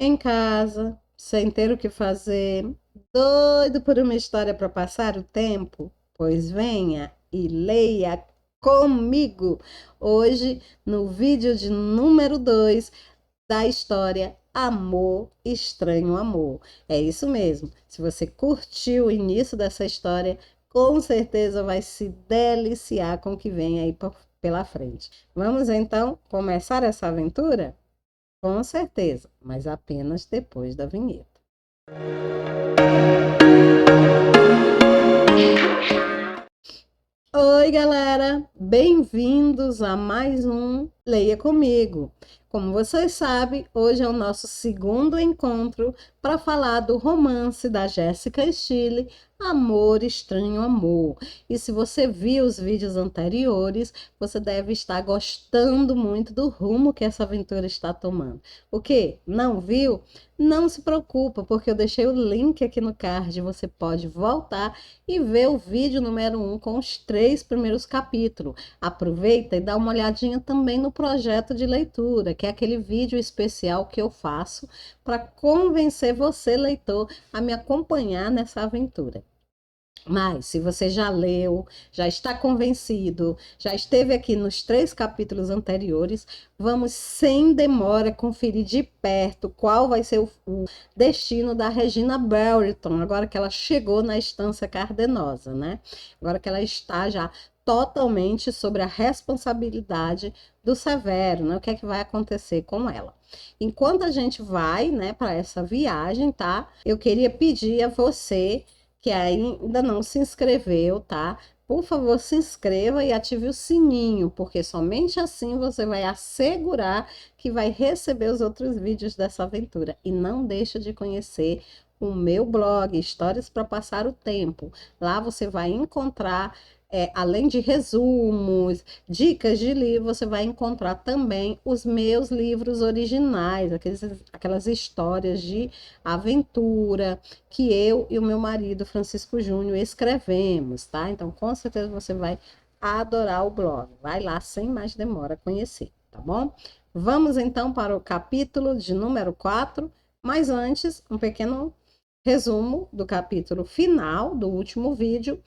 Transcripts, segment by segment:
em casa, sem ter o que fazer, doido por uma história para passar o tempo? Pois venha e leia comigo hoje no vídeo de número 2 da história Amor, Estranho Amor. É isso mesmo. Se você curtiu o início dessa história, com certeza vai se deliciar com o que vem aí pela frente. Vamos então começar essa aventura? Com certeza, mas apenas depois da vinheta. Oi, galera! Bem-vindos a mais um Leia Comigo. Como vocês sabem, hoje é o nosso segundo encontro para falar do romance da Jéssica Steele, Amor, Estranho Amor. E se você viu os vídeos anteriores, você deve estar gostando muito do rumo que essa aventura está tomando. O quê? Não viu? Não se preocupa, porque eu deixei o link aqui no card. Você pode voltar e ver o vídeo número 1 com os 3 primeiros capítulos. Aproveita e dá uma olhadinha também no projeto de leitura, que é aquele vídeo especial que eu faço para convencer você, leitor, a me acompanhar nessa aventura. Mas, se você já leu, já está convencido, já esteve aqui nos 3 capítulos anteriores, vamos sem demora conferir de perto qual vai ser o destino da Regina Belton, agora que ela chegou na Estância Cardenosa, né? Agora que ela está já totalmente sobre a responsabilidade do Severo, né? O que é que vai acontecer com ela? Enquanto a gente vai, né, para essa viagem, tá? Eu queria pedir a você que ainda não se inscreveu, tá? Por favor, se inscreva e ative o sininho, porque somente assim você vai assegurar que vai receber os outros vídeos dessa aventura. E não deixa de conhecer o meu blog, Histórias para Passar o Tempo. Lá você vai encontrar, além de resumos, dicas de livro, você vai encontrar também os meus livros originais, aquelas histórias de aventura que eu e o meu marido, Francisco Júnior, escrevemos, tá? Então, com certeza você vai adorar o blog. Vai lá, sem mais demora, conhecer, tá bom? Vamos então para o capítulo de número 4, mas antes, um pequeno resumo do capítulo final do último vídeo.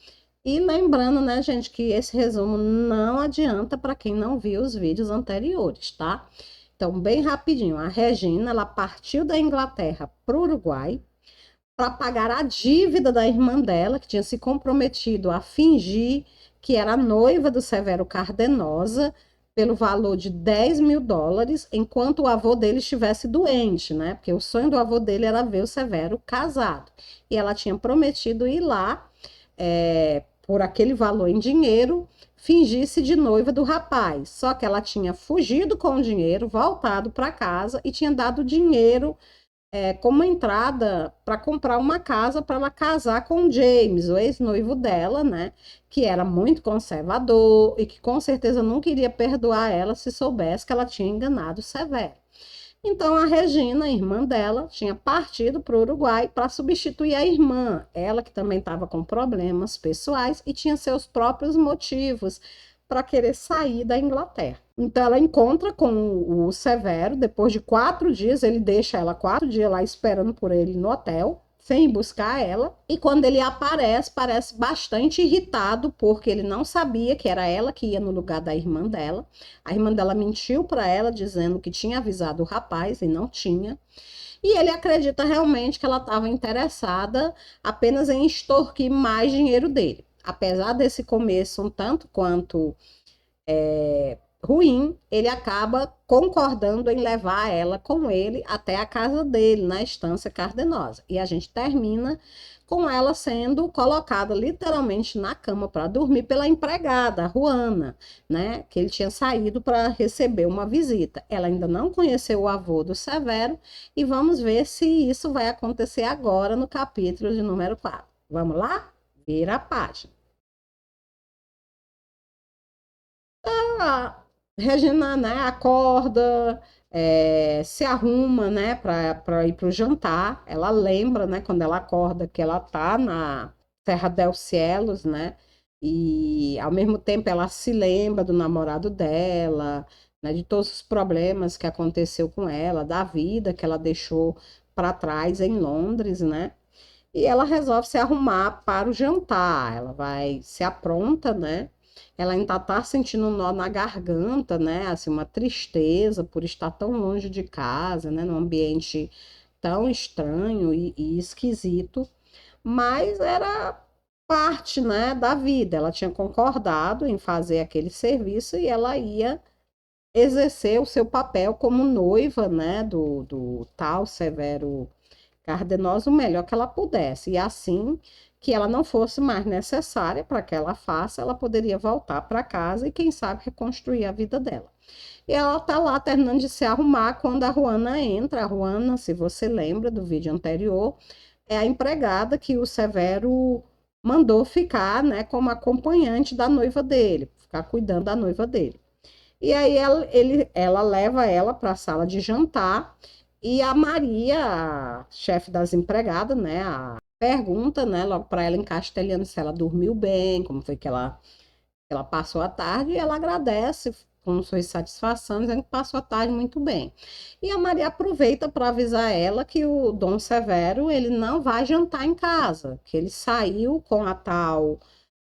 E lembrando, né, gente, que esse resumo não adianta para quem não viu os vídeos anteriores, tá? Então, bem rapidinho, a Regina, ela partiu da Inglaterra para o Uruguai para pagar a dívida da irmã dela, que tinha se comprometido a fingir que era noiva do Severo Cardenosa, pelo valor de US$ 10.000, enquanto o avô dele estivesse doente, né? Porque o sonho do avô dele era ver o Severo casado. E ela tinha prometido ir lá, por aquele valor em dinheiro, fingisse de noiva do rapaz. Só que ela tinha fugido com o dinheiro, voltado para casa e tinha dado dinheiro como entrada para comprar uma casa para ela casar com o James, o ex-noivo dela, né? Que era muito conservador e que com certeza não queria perdoar ela se soubesse que ela tinha enganado o Severo. Então a Regina, a irmã dela, tinha partido para o Uruguai para substituir a irmã, ela que também estava com problemas pessoais e tinha seus próprios motivos para querer sair da Inglaterra. Então ela encontra com o Severo, depois de 4 dias, ele deixa ela 4 dias lá esperando por ele no hotel, sem ir buscar ela. E quando ele aparece, parece bastante irritado, porque ele não sabia que era ela que ia no lugar da irmã dela. A irmã dela mentiu para ela, dizendo que tinha avisado o rapaz e não tinha. E ele acredita realmente que ela estava interessada apenas em extorquir mais dinheiro dele. Apesar desse começo um tanto quanto ruim, ele acaba concordando em levar ela com ele até a casa dele, na Estância Cardenosa. E a gente termina com ela sendo colocada literalmente na cama para dormir pela empregada, a Juana, né? Que ele tinha saído para receber uma visita. Ela ainda não conheceu o avô do Severo e vamos ver se isso vai acontecer agora no capítulo de número 4. Vamos lá? Vira a página. A Regina, né, acorda, se arruma, né, para ir para o jantar. Ela lembra, né, quando ela acorda que ela tá na Terra del Cielos, né, e ao mesmo tempo ela se lembra do namorado dela, né, de todos os problemas que aconteceu com ela, da vida que ela deixou para trás em Londres, né? E ela resolve se arrumar para o jantar. Ela vai se apronta, né? Ela ainda está sentindo um nó na garganta, né? Assim, uma tristeza por estar tão longe de casa, né? Num ambiente tão estranho e esquisito. Mas era parte, né, da vida. Ela tinha concordado em fazer aquele serviço e ela ia exercer o seu papel como noiva, né, do tal Severo Cardenós o melhor que ela pudesse. E assim que ela não fosse mais necessária para que ela faça, ela poderia voltar para casa e, quem sabe, reconstruir a vida dela. E ela está lá terminando de se arrumar quando a Juana entra. A Juana, se você lembra do vídeo anterior, é a empregada que o Severo mandou ficar, né, como acompanhante da noiva dele, ficar cuidando da noiva dele. E aí ela leva ela para a sala de jantar e a Maria, a chefe das empregadas, né, pergunta, né, logo para ela em castelhano se ela dormiu bem, como foi que ela passou a tarde, e ela agradece com sua satisfação, dizendo que passou a tarde muito bem. E a Maria aproveita para avisar ela que o Dom Severo, ele não vai jantar em casa, que ele saiu com a tal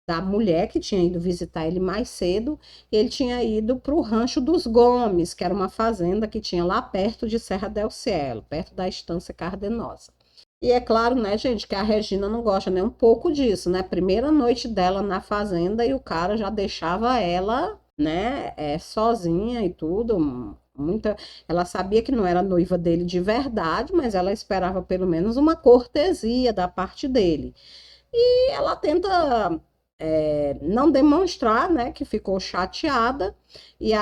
da mulher que tinha ido visitar ele mais cedo, e ele tinha ido para o Rancho dos Gomes, que era uma fazenda que tinha lá perto de Serra del Cielo, perto da Estância Cardenosa. E é claro, né, gente, que a Regina não gosta nem um pouco disso, né? Primeira noite dela na fazenda e o cara já deixava ela, né, sozinha e tudo. Muita, ela sabia que não era noiva dele de verdade, mas ela esperava pelo menos uma cortesia da parte dele. E ela tenta não demonstrar, né, que ficou chateada e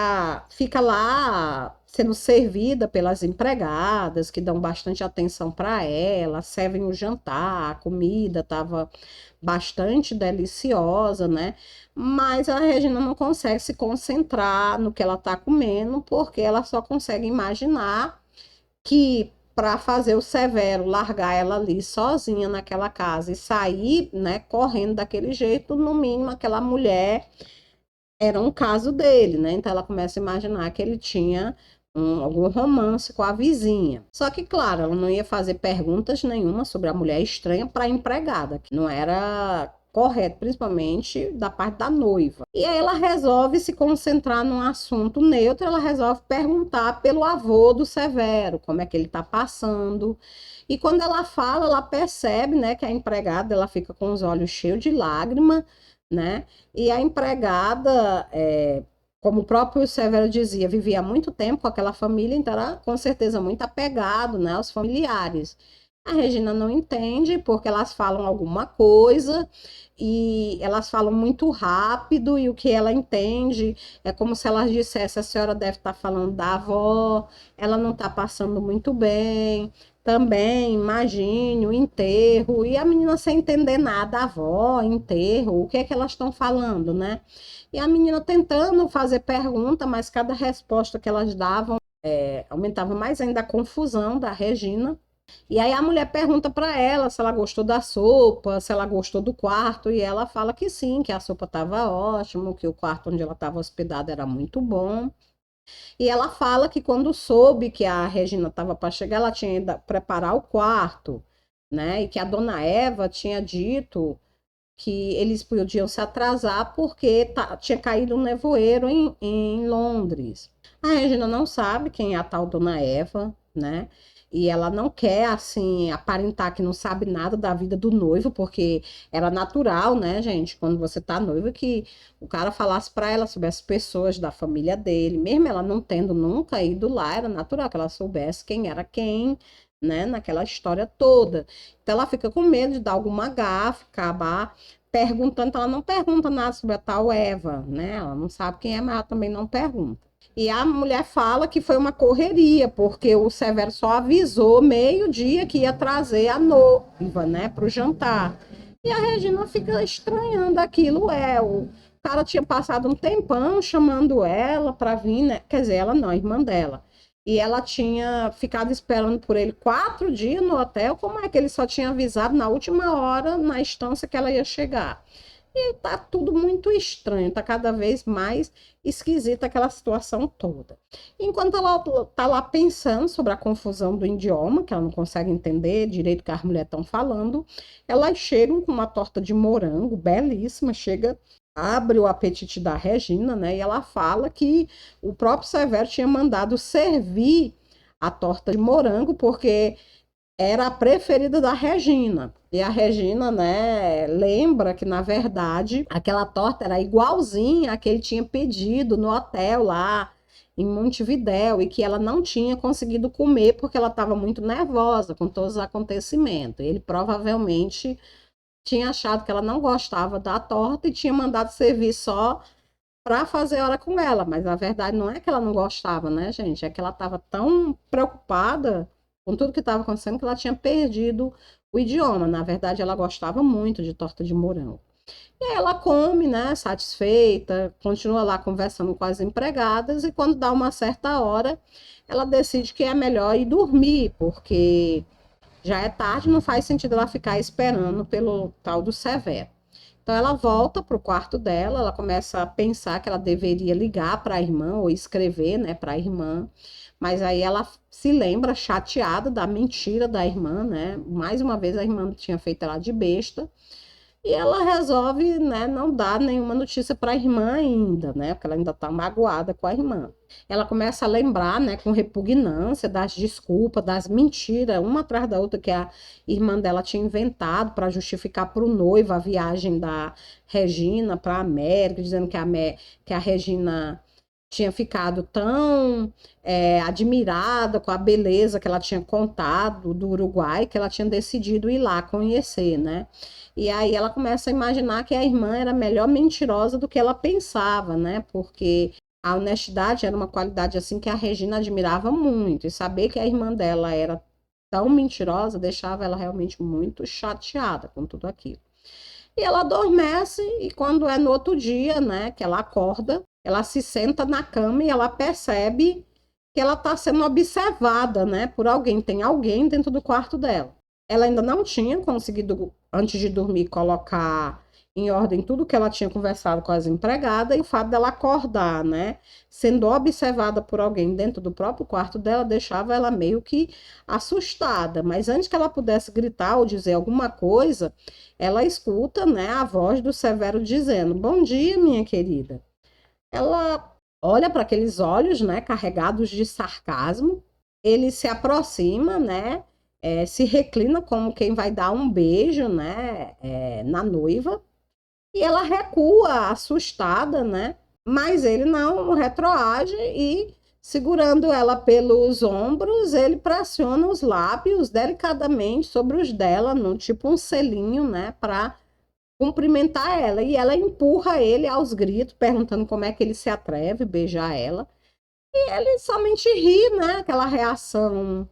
fica lá sendo servida pelas empregadas que dão bastante atenção para ela, servem o jantar, a comida estava bastante deliciosa, né? Mas a Regina não consegue se concentrar no que ela está comendo porque ela só consegue imaginar que para fazer o Severo largar ela ali sozinha naquela casa e sair, né, correndo daquele jeito, no mínimo aquela mulher era um caso dele, né? Então ela começa a imaginar que ele tinha algum romance com a vizinha. Só que, claro, ela não ia fazer perguntas nenhuma sobre a mulher estranha para a empregada, que não era correto, principalmente da parte da noiva. E aí ela resolve se concentrar num assunto neutro, ela resolve perguntar pelo avô do Severo, como é que ele está passando. E quando ela fala, ela percebe, né, que a empregada ela fica com os olhos cheios de lágrima, né? E a empregada, como o próprio Severo dizia, vivia há muito tempo com aquela família, então era com certeza muito apegado, né, aos familiares. A Regina não entende porque elas falam alguma coisa e elas falam muito rápido e o que ela entende é como se elas dissessem, a senhora deve estar falando da avó, ela não está passando muito bem, também imagine o enterro, e a menina sem entender nada, avó, enterro, o que é que elas estão falando, né? E a menina tentando fazer pergunta, mas cada resposta que elas davam aumentava mais ainda a confusão da Regina. E aí a mulher pergunta para ela se ela gostou da sopa, se ela gostou do quarto, e ela fala que sim, que a sopa estava ótima, que o quarto onde ela estava hospedada era muito bom. E ela fala que quando soube que a Regina estava para chegar, ela tinha ido preparar o quarto, né? E que a dona Eva tinha dito que eles podiam se atrasar porque tinha caído um nevoeiro em Londres. A Regina não sabe quem é a tal dona Eva, né? E ela não quer, assim, aparentar que não sabe nada da vida do noivo, porque era natural, né, gente, quando você tá noiva, que o cara falasse para ela sobre as pessoas da família dele, mesmo ela não tendo nunca ido lá, era natural que ela soubesse quem era quem, né, naquela história toda. Então ela fica com medo de dar alguma gafe, acabar perguntando, então ela não pergunta nada sobre a tal Eva, né? Ela não sabe quem é, mas ela também não pergunta. E a mulher fala que foi uma correria, porque o Severo só avisou meio-dia que ia trazer a noiva, né, para o jantar. E a Regina fica estranhando aquilo. O cara tinha passado um tempão chamando ela para vir, né? Quer dizer, ela não, a irmã dela. E ela tinha ficado esperando por ele 4 dias no hotel. Como é que ele só tinha avisado na última hora, na instância que ela ia chegar? Tá tudo muito estranho, tá cada vez mais esquisita aquela situação toda. Enquanto ela tá lá pensando sobre a confusão do idioma, que ela não consegue entender direito o que as mulheres estão falando, elas chegam com uma torta de morango belíssima, chega, abre o apetite da Regina, né? E ela fala que o próprio Severo tinha mandado servir a torta de morango porque era a preferida da Regina. E a Regina, né, lembra que, na verdade, aquela torta era igualzinha a que ele tinha pedido no hotel lá em Montevidéu e que ela não tinha conseguido comer porque ela estava muito nervosa com todos os acontecimentos. Ele provavelmente tinha achado que ela não gostava da torta e tinha mandado servir só para fazer hora com ela, mas na verdade não é que ela não gostava, né, gente? É que ela estava tão preocupada com tudo que estava acontecendo que ela tinha perdido o idioma. Na verdade, ela gostava muito de torta de morango. E aí ela come, né, satisfeita, continua lá conversando com as empregadas e quando dá uma certa hora, ela decide que é melhor ir dormir, porque já é tarde, não faz sentido ela ficar esperando pelo tal do Severo. Então ela volta para o quarto dela, ela começa a pensar que ela deveria ligar para a irmã ou escrever, né, para a irmã, mas aí ela se lembra chateada da mentira da irmã, né? Mais uma vez a irmã tinha feito ela de besta. E ela resolve, né, não dar nenhuma notícia para a irmã ainda, né? Porque ela ainda está magoada com a irmã. Ela começa a lembrar, né, com repugnância das desculpas, das mentiras, uma atrás da outra que a irmã dela tinha inventado para justificar para o noivo a viagem da Regina para a América, dizendo que a Regina tinha ficado tão admirada com a beleza que ela tinha contado do Uruguai, que ela tinha decidido ir lá conhecer, né? E aí ela começa a imaginar que a irmã era melhor mentirosa do que ela pensava, né? Porque a honestidade era uma qualidade assim que a Regina admirava muito, e saber que a irmã dela era tão mentirosa deixava ela realmente muito chateada com tudo aquilo. E ela adormece e quando é no outro dia, né, que ela acorda, ela se senta na cama e ela percebe que ela está sendo observada, né, por alguém. Tem alguém dentro do quarto dela. Ela ainda não tinha conseguido, antes de dormir, colocar em ordem tudo que ela tinha conversado com as empregadas e o fato dela acordar, né, sendo observada por alguém dentro do próprio quarto dela, deixava ela meio que assustada. Mas antes que ela pudesse gritar ou dizer alguma coisa, ela escuta, né, a voz do Severo dizendo: "Bom dia, minha querida." Ela olha para aqueles olhos, né, carregados de sarcasmo. Ele se aproxima, né, se reclina como quem vai dar um beijo, né, na noiva. E ela recua, assustada, né? Mas ele não retroage e, segurando ela pelos ombros, ele pressiona os lábios delicadamente sobre os dela, no tipo um selinho, né? Para cumprimentar ela. E ela empurra ele aos gritos, perguntando como é que ele se atreve a beijar ela. E ele somente ri, né? Aquela reação,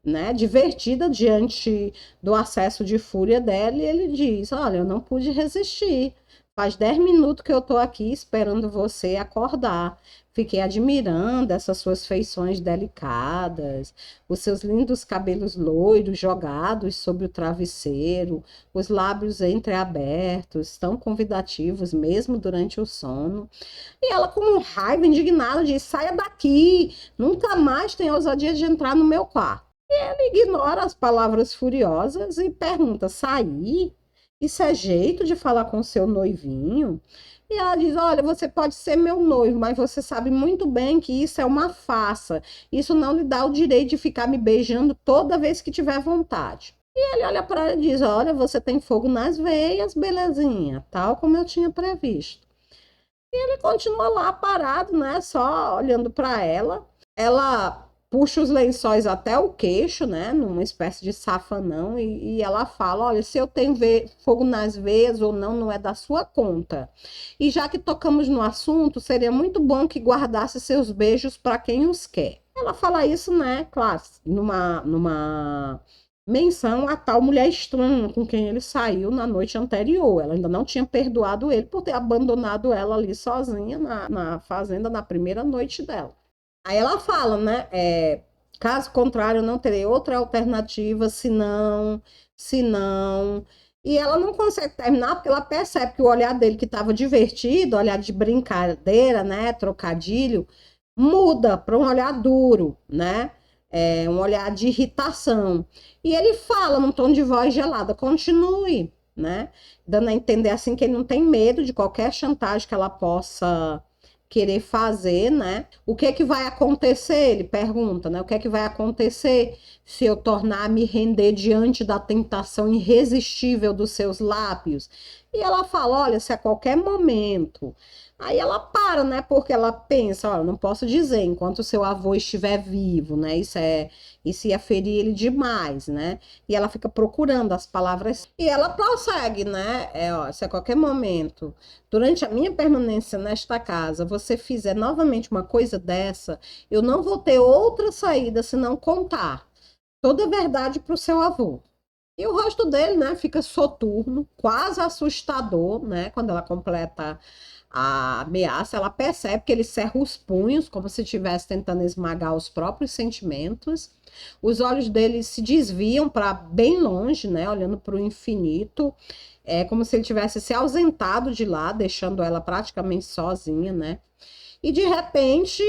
né, divertida diante do acesso de fúria dela, e ele diz: "Olha, eu não pude resistir. Faz 10 minutos que eu estou aqui esperando você acordar. Fiquei admirando essas suas feições delicadas, os seus lindos cabelos loiros jogados sobre o travesseiro, os lábios entreabertos, tão convidativos mesmo durante o sono." E ela, com raiva, indignada, diz: "Saia daqui! Nunca mais tenha ousadia de entrar no meu quarto." Ele ignora as palavras furiosas e pergunta: "Sair? Isso é jeito de falar com seu noivinho?" E ela diz: "Olha, você pode ser meu noivo, mas você sabe muito bem que isso é uma farsa. Isso não lhe dá o direito de ficar me beijando toda vez que tiver vontade." E ele olha para ela e diz: "Olha, você tem fogo nas veias, belezinha, tal como eu tinha previsto." E ele continua lá parado, né, só olhando para ela. Ela puxa os lençóis até o queixo, né, numa espécie de safanão, e ela fala: "Olha, se eu tenho fogo nas veias ou não, não é da sua conta. E já que tocamos no assunto, seria muito bom que guardasse seus beijos para quem os quer." Ela fala isso, né, claro, numa menção à tal mulher estranha com quem ele saiu na noite anterior. Ela ainda não tinha perdoado ele por ter abandonado ela ali sozinha na fazenda na primeira noite dela. Aí ela fala, né? Caso contrário, eu não terei outra alternativa senão. E ela não consegue terminar porque ela percebe que o olhar dele, que estava divertido, olhar de brincadeira, né, trocadilho, muda para um olhar duro, né? Um olhar de irritação. E ele fala num tom de voz gelada: continue, né? Dando a entender assim que ele não tem medo de qualquer chantagem que ela possa querer fazer, né? O que é que vai acontecer? Ele pergunta, né? O que é que vai acontecer se eu tornar me render diante da tentação irresistível dos seus lábios? E ela fala: olha, se a qualquer momento. Aí ela para, né? Porque ela pensa: olha, não posso dizer enquanto o seu avô estiver vivo, né? Isso ia ferir ele demais, né? E ela fica procurando as palavras e ela prossegue, né? Ó, se a qualquer momento, durante a minha permanência nesta casa, você fizer novamente uma coisa dessa, eu não vou ter outra saída senão contar toda a verdade para o seu avô. E o rosto dele, né, fica soturno, quase assustador, né, quando ela completa a ameaça, ela percebe que ele cerra os punhos, como se estivesse tentando esmagar os próprios sentimentos. Os olhos dele se desviam para bem longe, né, olhando para o infinito. É como se ele tivesse se ausentado de lá, deixando ela praticamente sozinha, né? E de repente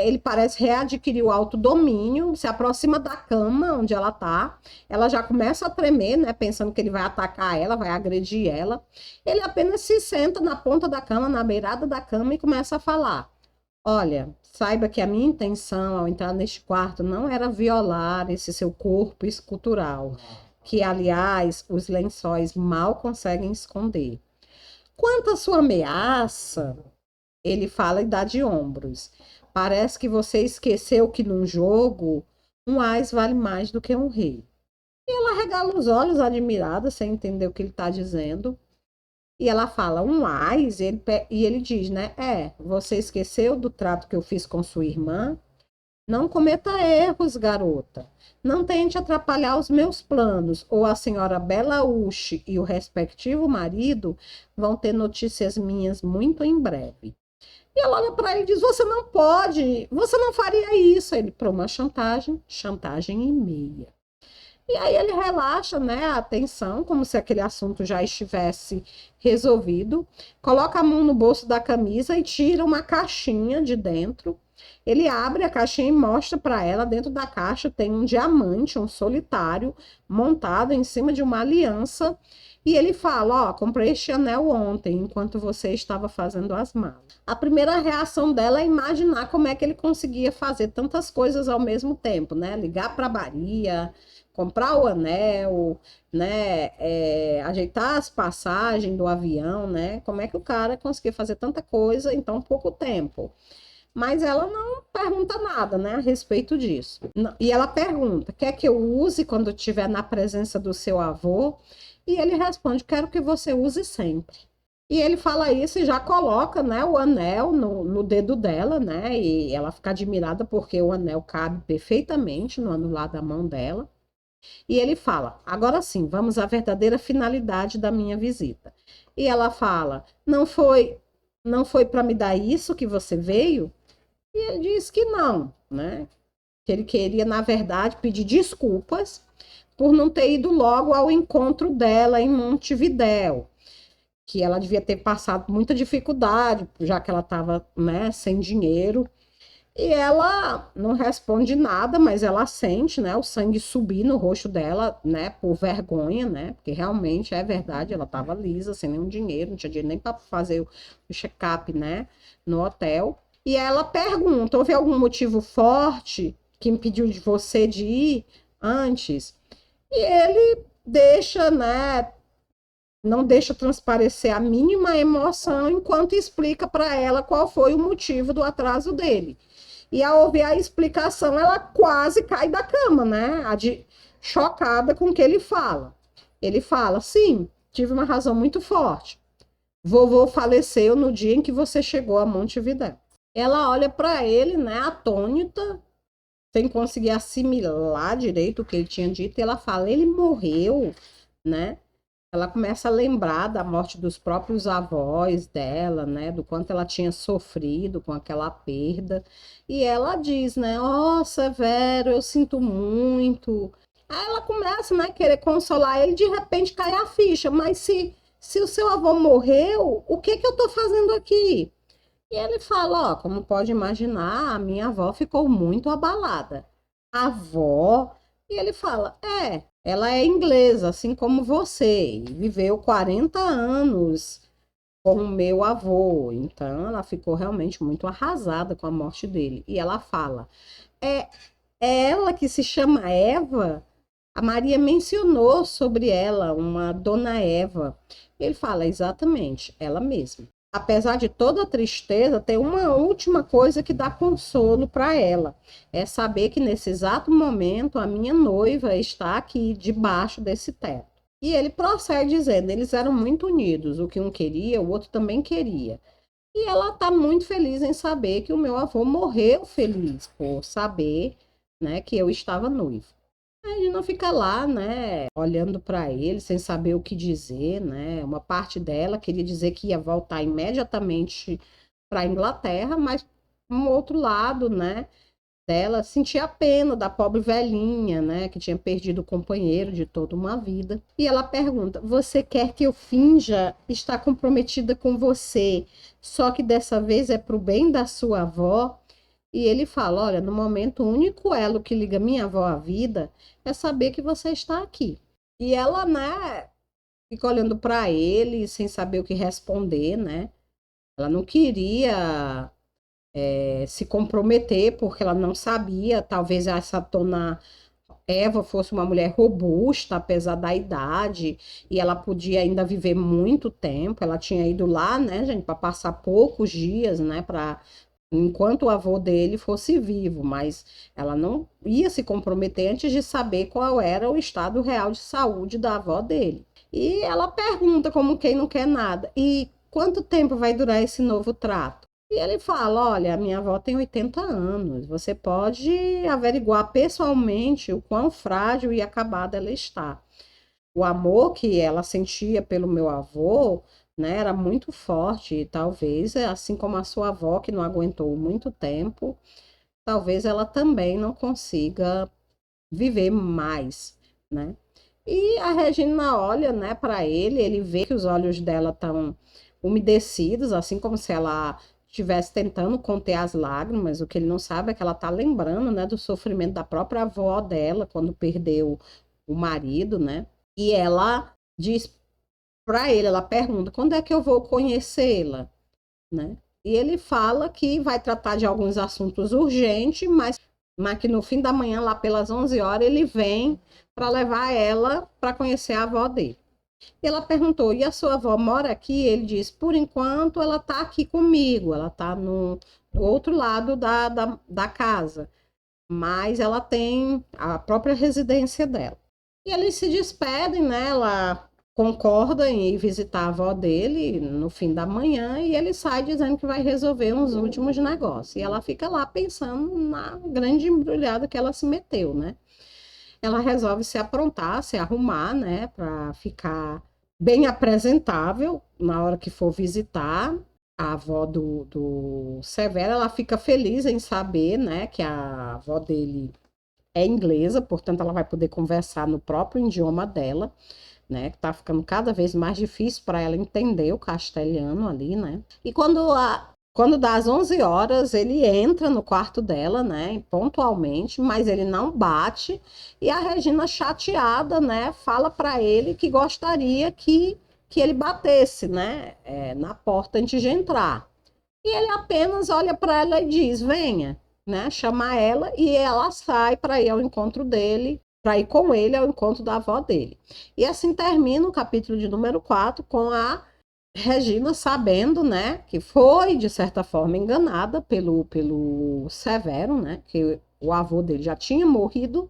ele parece readquirir o autodomínio, se aproxima da cama onde ela tá. Ela já começa a tremer, né? Pensando que ele vai atacar ela, vai agredir ela. Ele apenas se senta na ponta da cama, na beirada da cama, e começa a falar: olha, saiba que a minha intenção ao entrar neste quarto não era violar esse seu corpo escultural, que, aliás, os lençóis mal conseguem esconder. Quanto à sua ameaça, ele fala e dá de ombros. Parece que você esqueceu que num jogo um ás vale mais do que um rei. E ela regala os olhos, admirada, sem entender o que ele está dizendo. E ela fala: um ás? E ele diz, né? Você esqueceu do trato que eu fiz com sua irmã? Não cometa erros, garota. Não tente atrapalhar os meus planos, ou a senhora Bela Uche e o respectivo marido vão ter notícias minhas muito em breve. E ela olha para ele e diz: você não pode, você não faria isso. Ele, para uma chantagem, chantagem e meia. E aí ele relaxa, né, a atenção, como se aquele assunto já estivesse resolvido, coloca a mão no bolso da camisa e tira uma caixinha de dentro. Ele abre a caixinha e mostra para ela. Dentro da caixa tem um diamante, um solitário, montado em cima de uma aliança. E ele fala: ó, comprei este anel ontem, enquanto você estava fazendo as malas. A primeira reação dela é imaginar como é que ele conseguia fazer tantas coisas ao mesmo tempo, né? Ligar para a Bahia, comprar o anel, né? Ajeitar as passagens do avião, né? Como é que o cara conseguia fazer tanta coisa em tão pouco tempo? Mas ela não pergunta nada, né, a respeito disso. E ela pergunta: quer que eu use quando estiver na presença do seu avô? E ele responde: quero que você use sempre. E ele fala isso e já coloca, né, o anel no dedo dela, né? E ela fica admirada porque o anel cabe perfeitamente no anular da mão dela. E ele fala: agora sim, vamos à verdadeira finalidade da minha visita. E ela fala: não foi para me dar isso que você veio? E ele diz que não, né? Que ele queria, na verdade, pedir desculpas por não ter ido logo ao encontro dela em Montevidéu, que ela devia ter passado muita dificuldade, já que ela estava, né, sem dinheiro. E ela não responde nada, mas ela sente, né, o sangue subir no rosto dela, né, por vergonha, né, porque realmente é verdade, ela estava lisa, sem nenhum dinheiro, não tinha dinheiro nem para fazer o check-up, né, no hotel. E ela pergunta: houve algum motivo forte que impediu de você de ir antes? E ele deixa, né, não deixa transparecer a mínima emoção enquanto explica para ela qual foi o motivo do atraso dele. E ao ouvir a explicação, ela quase cai da cama, né? Chocada com o que ele fala. Ele fala: sim, tive uma razão muito forte. Vovô faleceu no dia em que você chegou a Montevidéu. Ela olha para ele, né, atônita, sem conseguir assimilar direito o que ele tinha dito, e ela fala: ele morreu, né? Ela começa a lembrar da morte dos próprios avós dela, né? Do quanto ela tinha sofrido com aquela perda. E ela diz, né? Ó, Severo, eu sinto muito. Aí ela começa, né, querer consolar ele, de repente cai a ficha, mas se o seu avô morreu, o que que eu tô fazendo aqui? E ele fala, ó, como pode imaginar, a minha avó ficou muito abalada. A avó, e ele fala, ela é inglesa, assim como você, e viveu 40 anos com o meu avô. Então, ela ficou realmente muito arrasada com a morte dele. E ela fala, é, é ela que se chama Eva? A Maria mencionou sobre ela, uma Dona Eva. Ele fala, exatamente, ela mesma. Apesar de toda a tristeza, tem uma última coisa que dá consolo para ela. É saber que nesse exato momento a minha noiva está aqui debaixo desse teto. E ele prossegue dizendo, eles eram muito unidos, o que um queria, o outro também queria. E ela está muito feliz em saber que o meu avô morreu feliz por saber, né, que eu estava noivo. A gente não fica lá, né, olhando para ele sem saber o que dizer, né? Uma parte dela queria dizer que ia voltar imediatamente para a Inglaterra, mas um outro lado, né, dela sentia a pena da pobre velhinha, né, que tinha perdido o companheiro de toda uma vida. E ela pergunta: "Você quer que eu finja estar comprometida com você, só que dessa vez é pro bem da sua avó?" E ele fala: "Olha, no momento, o único elo que liga minha avó à vida é saber que você está aqui." E ela, né, fica olhando para ele sem saber o que responder, né? Ela não queria se comprometer porque ela não sabia, talvez essa dona Eva fosse uma mulher robusta, apesar da idade, e ela podia ainda viver muito tempo. Ela tinha ido lá, né, gente, para passar poucos dias, né, para enquanto o avô dele fosse vivo, mas ela não ia se comprometer antes de saber qual era o estado real de saúde da avó dele. E ela pergunta, como quem não quer nada: "E quanto tempo vai durar esse novo trato?" E ele fala: "Olha, a minha avó tem 80 anos. Você pode averiguar pessoalmente o quão frágil e acabada ela está. O amor que ela sentia pelo meu avô, né, era muito forte. E talvez, assim como a sua avó, que não aguentou muito tempo, talvez ela também não consiga viver mais, né?" E a Regina olha, né, para ele vê que os olhos dela estão umedecidos, assim como se ela estivesse tentando conter as lágrimas. O que ele não sabe é que ela está lembrando, né, do sofrimento da própria avó dela quando perdeu o marido, né? E ela diz para ele, ela pergunta: "Quando é que eu vou conhecê-la?", né? E ele fala que vai tratar de alguns assuntos urgentes, mas que no fim da manhã, lá pelas 11 horas, ele vem para levar ela para conhecer a avó dele. E ela perguntou: "E a sua avó mora aqui?" Ele disse: "Por enquanto, ela está aqui comigo, ela está no outro lado da casa, mas ela tem a própria residência dela." E eles se despedem, né? Ela concorda em ir visitar a avó dele no fim da manhã e ele sai dizendo que vai resolver uns últimos negócios. E ela fica lá pensando na grande embrulhada que ela se meteu, né? Ela resolve se aprontar, se arrumar, né, para ficar bem apresentável na hora que for visitar a avó do Severo. Ela fica feliz em saber, né, que a avó dele é inglesa, portanto ela vai poder conversar no próprio idioma dela, né, que tá ficando cada vez mais difícil para ela entender o castelhano ali, né? E quando dá às 11 horas, ele entra no quarto dela, né, pontualmente, mas ele não bate. E a Regina, chateada, né, fala para ele que gostaria que ele batesse, né, na porta antes de entrar. E ele apenas olha para ela e diz: "Venha", né, chama ela e ela sai para ir ao encontro dele, para ir com ele ao encontro da avó dele. E assim termina o capítulo de número 4 com a Regina sabendo, né, que foi de certa forma enganada pelo Severo, né, que o avô dele já tinha morrido,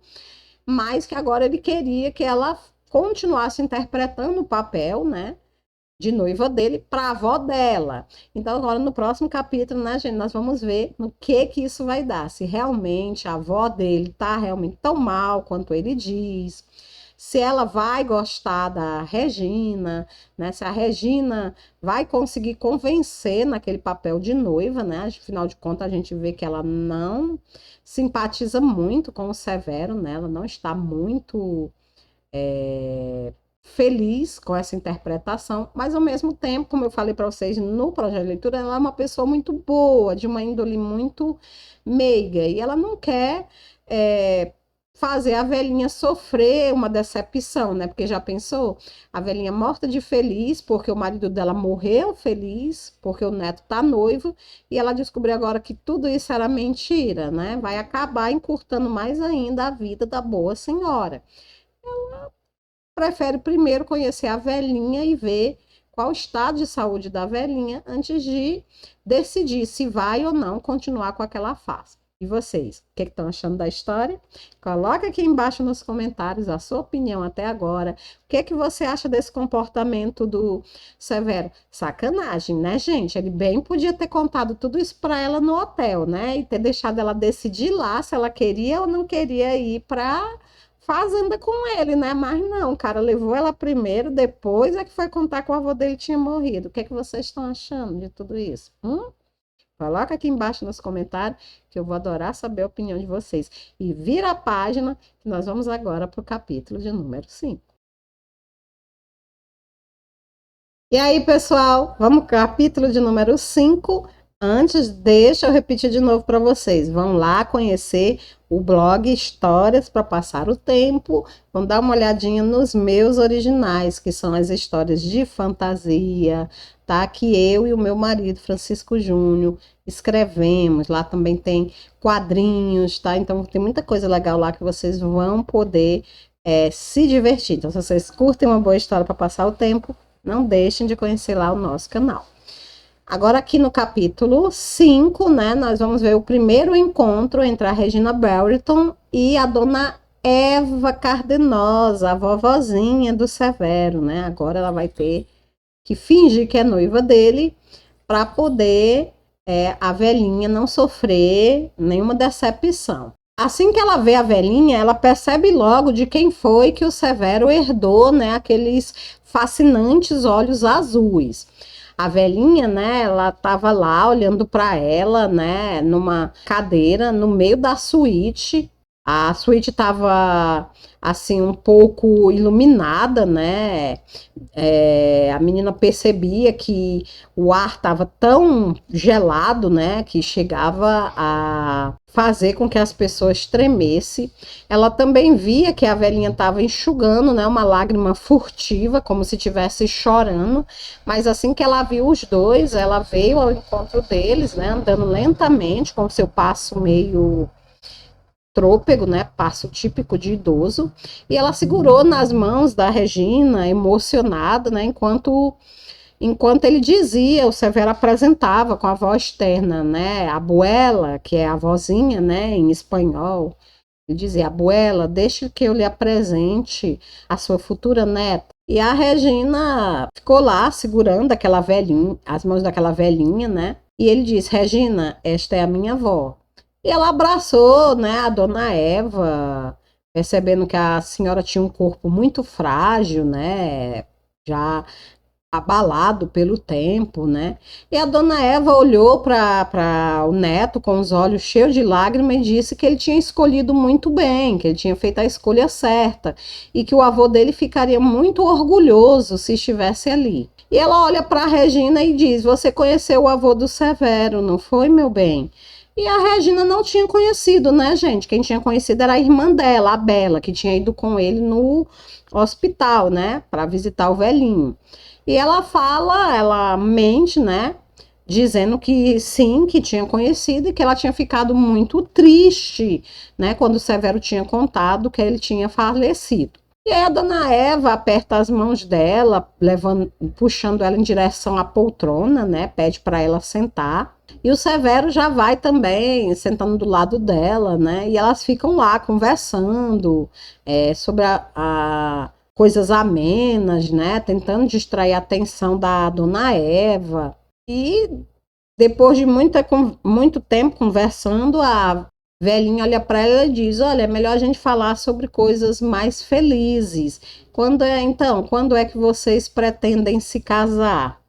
mas que agora ele queria que ela continuasse interpretando o papel, né, de noiva dele para a avó dela. Então, agora no próximo capítulo, né, gente, nós vamos ver no que isso vai dar. Se realmente a avó dele tá realmente tão mal quanto ele diz. Se ela vai gostar da Regina, né? Se a Regina vai conseguir convencer naquele papel de noiva, né? Afinal de contas, a gente vê que ela não simpatiza muito com o Severo, né? Ela não está muito feliz com essa interpretação, mas ao mesmo tempo, como eu falei para vocês no projeto de leitura, ela é uma pessoa muito boa, de uma índole muito meiga, e ela não quer fazer a velhinha sofrer uma decepção, né? Porque já pensou? A velhinha morta de feliz, porque o marido dela morreu feliz, porque o neto tá noivo, e ela descobriu agora que tudo isso era mentira, né? Vai acabar encurtando mais ainda a vida da boa senhora. Prefere primeiro conhecer a velhinha e ver qual o estado de saúde da velhinha antes de decidir se vai ou não continuar com aquela fase. E vocês, o que estão achando da história? Coloca aqui embaixo nos comentários a sua opinião até agora. O que você acha desse comportamento do Severo? Sacanagem, né, gente? Ele bem podia ter contado tudo isso para ela no hotel, né? E ter deixado ela decidir lá se ela queria ou não queria ir para fazenda com ele, né? Mas não, o cara levou ela primeiro, depois é que foi contar que o avô dele tinha morrido. O que é que vocês estão achando de tudo isso? Coloca aqui embaixo nos comentários que eu vou adorar saber a opinião de vocês. E vira a página que nós vamos agora para o capítulo de número 5. E aí, pessoal, vamos para o capítulo de número 5. Antes, deixa eu repetir de novo para vocês. Vão lá conhecer o blog Histórias para Passar o Tempo. Vão dar uma olhadinha nos meus originais, que são as histórias de fantasia, tá? Que eu e o meu marido, Francisco Júnior, escrevemos. Lá também tem quadrinhos, tá? Então tem muita coisa legal lá que vocês vão poder se divertir. Então, se vocês curtem uma boa história para passar o tempo, não deixem de conhecer lá o nosso canal. Agora, aqui no capítulo 5, né, nós vamos ver o primeiro encontro entre a Regina Brereton e a dona Eva Cardenosa, a vovozinha do Severo, né? Agora ela vai ter que fingir que é noiva dele para poder a velhinha não sofrer nenhuma decepção. Assim que ela vê a velhinha, ela percebe logo de quem foi que o Severo herdou, né, aqueles fascinantes olhos azuis. A velhinha, né, ela estava lá olhando para ela, né, numa cadeira no meio da suíte. A suíte estava assim um pouco iluminada, né? A menina percebia que o ar estava tão gelado, né, que chegava a fazer com que as pessoas tremessem. Ela também via que a velhinha estava enxugando, né, uma lágrima furtiva, como se estivesse chorando, mas assim que ela viu os dois, ela veio ao encontro deles, né, andando lentamente, com seu passo meio trôpego, né, passo típico de idoso, e ela segurou nas mãos da Regina, emocionada, né, enquanto ele dizia, o Severo apresentava com a voz terna, né, abuela, que é a vozinha, né, em espanhol, ele dizia, abuela, deixe que eu lhe apresente a sua futura neta. E a Regina ficou lá segurando aquela velhinha, as mãos daquela velhinha, né, e ele disse, Regina, esta é a minha avó. E ela abraçou, né, a dona Eva, percebendo que a senhora tinha um corpo muito frágil, né, já abalado pelo tempo, né? E a dona Eva olhou para o neto com os olhos cheios de lágrimas e disse que ele tinha escolhido muito bem, que ele tinha feito a escolha certa e que o avô dele ficaria muito orgulhoso se estivesse ali. E ela olha para a Regina e diz: Você conheceu o avô do Severo, não foi, meu bem? E a Regina não tinha conhecido, né, gente? Quem tinha conhecido era a irmã dela, a Bela, que tinha ido com ele no hospital, né, para visitar o velhinho. E ela fala, ela mente, né, dizendo que sim, que tinha conhecido e que ela tinha ficado muito triste, né, quando o Severo tinha contado que ele tinha falecido. E aí a dona Eva aperta as mãos dela, levando, puxando ela em direção à poltrona, né, pede para ela sentar. E o Severo já vai também, sentando do lado dela, né? E elas ficam lá conversando sobre coisas amenas, né? Tentando distrair a atenção da dona Eva. E depois de muito tempo conversando, a velhinha olha para ela e diz: Olha, é melhor a gente falar sobre coisas mais felizes. Quando é que vocês pretendem se casar?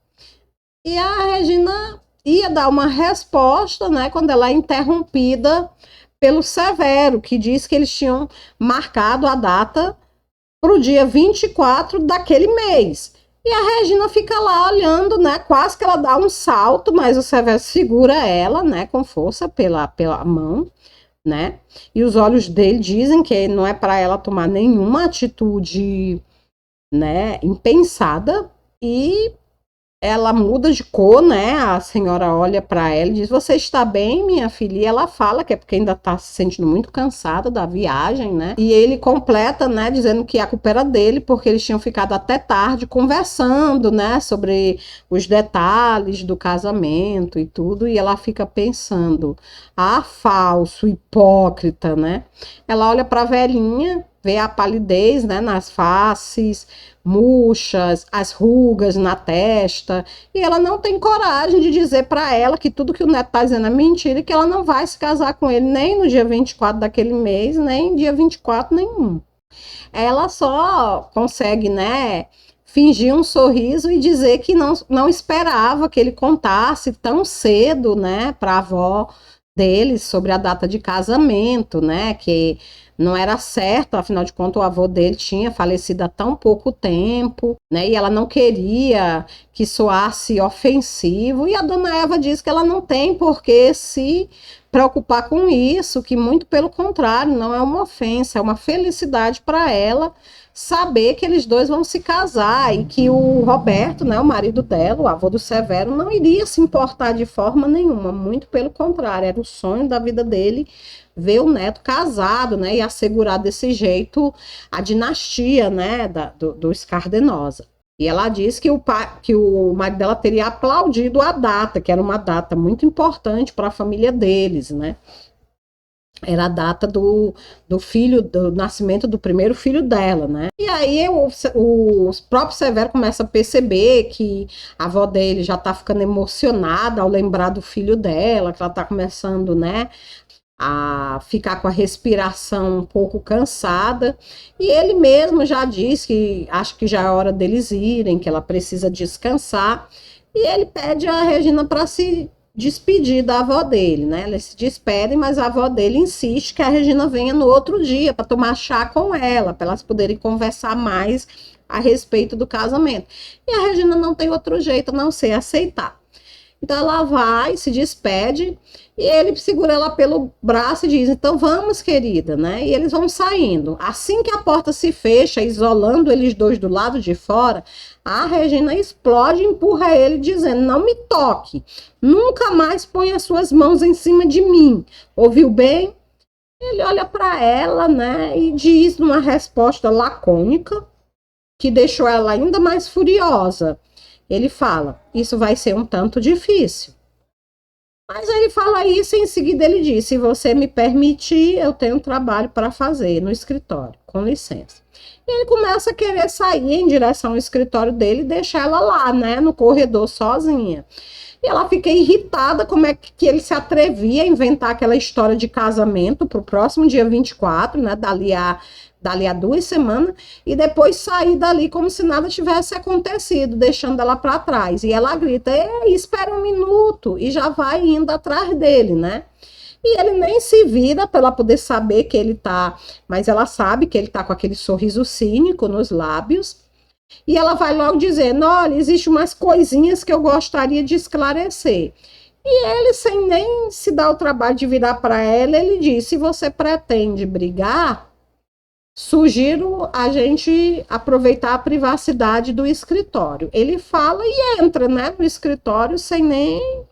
E a Regina ia dar uma resposta, né? Quando ela é interrompida pelo Severo, que diz que eles tinham marcado a data para o dia 24 daquele mês. E a Regina fica lá olhando, né? Quase que ela dá um salto, mas o Severo segura ela, né? Com força pela mão, né? E os olhos dele dizem que não é para ela tomar nenhuma atitude, né? Impensada. E ela muda de cor, né? A senhora olha para ela e diz: Você está bem, minha filha? E ela fala que é porque ainda está se sentindo muito cansada da viagem, né? E ele completa, né? Dizendo que a culpa era dele, porque eles tinham ficado até tarde conversando, né? Sobre os detalhes do casamento e tudo. E ela fica pensando: Ah, falso, hipócrita, né? Ela olha para a velhinha, vê a palidez, né? Nas faces, murchas, as rugas na testa, e ela não tem coragem de dizer para ela que tudo que o neto está dizendo é mentira e que ela não vai se casar com ele nem no dia 24 daquele mês, nem dia 24 nenhum. Ela só consegue, né, fingir um sorriso e dizer que não esperava que ele contasse tão cedo, né, para a avó dele sobre a data de casamento, né, que não era certo, afinal de contas o avô dele tinha falecido há tão pouco tempo, né, e ela não queria que soasse ofensivo, e a dona Eva diz que ela não tem por que se preocupar com isso, que muito pelo contrário, não é uma ofensa, é uma felicidade para ela saber que eles dois vão se casar e que o Roberto, né, o marido dela, o avô do Severo, não iria se importar de forma nenhuma, muito pelo contrário, era o sonho da vida dele ver o neto casado, né, e assegurar desse jeito a dinastia, né, dos Cardenosa. E ela disse que o marido dela teria aplaudido a data, que era uma data muito importante para a família deles, né? Era a data do nascimento do primeiro filho dela, né? E aí o próprio Severo começa a perceber que a avó dele já tá ficando emocionada ao lembrar do filho dela, que ela tá começando, né, a ficar com a respiração um pouco cansada, e ele mesmo já disse que acha que já é hora deles irem, que ela precisa descansar, e ele pede a Regina para se despedir da avó dele, né? Eles se despedem, mas a avó dele insiste que a Regina venha no outro dia para tomar chá com ela, para elas poderem conversar mais a respeito do casamento. E a Regina não tem outro jeito a não ser aceitar. Então ela vai, se despede, e ele segura ela pelo braço e diz: Então vamos, querida, né? E eles vão saindo. Assim que a porta se fecha, isolando eles dois do lado de fora, a Regina explode e empurra ele, dizendo: Não me toque, nunca mais ponha as suas mãos em cima de mim. Ouviu bem? Ele olha para ela, né, e diz numa resposta lacônica, que deixou ela ainda mais furiosa. Ele fala: Isso vai ser um tanto difícil. Mas ele fala isso e em seguida ele diz: Se você me permitir, eu tenho um trabalho para fazer no escritório, com licença. E ele começa a querer sair em direção ao escritório dele e deixar ela lá, né, no corredor sozinha. E ela fica irritada como é que ele se atrevia a inventar aquela história de casamento para o próximo dia 24, né, dali a 2 semanas, e depois sair dali como se nada tivesse acontecido, deixando ela para trás. E ela grita: Ei, espera um minuto, e já vai indo atrás dele, né? E ele nem se vira para ela poder saber que ele tá, mas ela sabe que ele tá com aquele sorriso cínico nos lábios. E ela vai logo dizendo: Olha, existem umas coisinhas que eu gostaria de esclarecer. E ele, sem nem se dar o trabalho de virar para ela, ele diz: Se você pretende brigar, sugiro a gente aproveitar a privacidade do escritório. Ele fala e entra, né, no escritório sem nem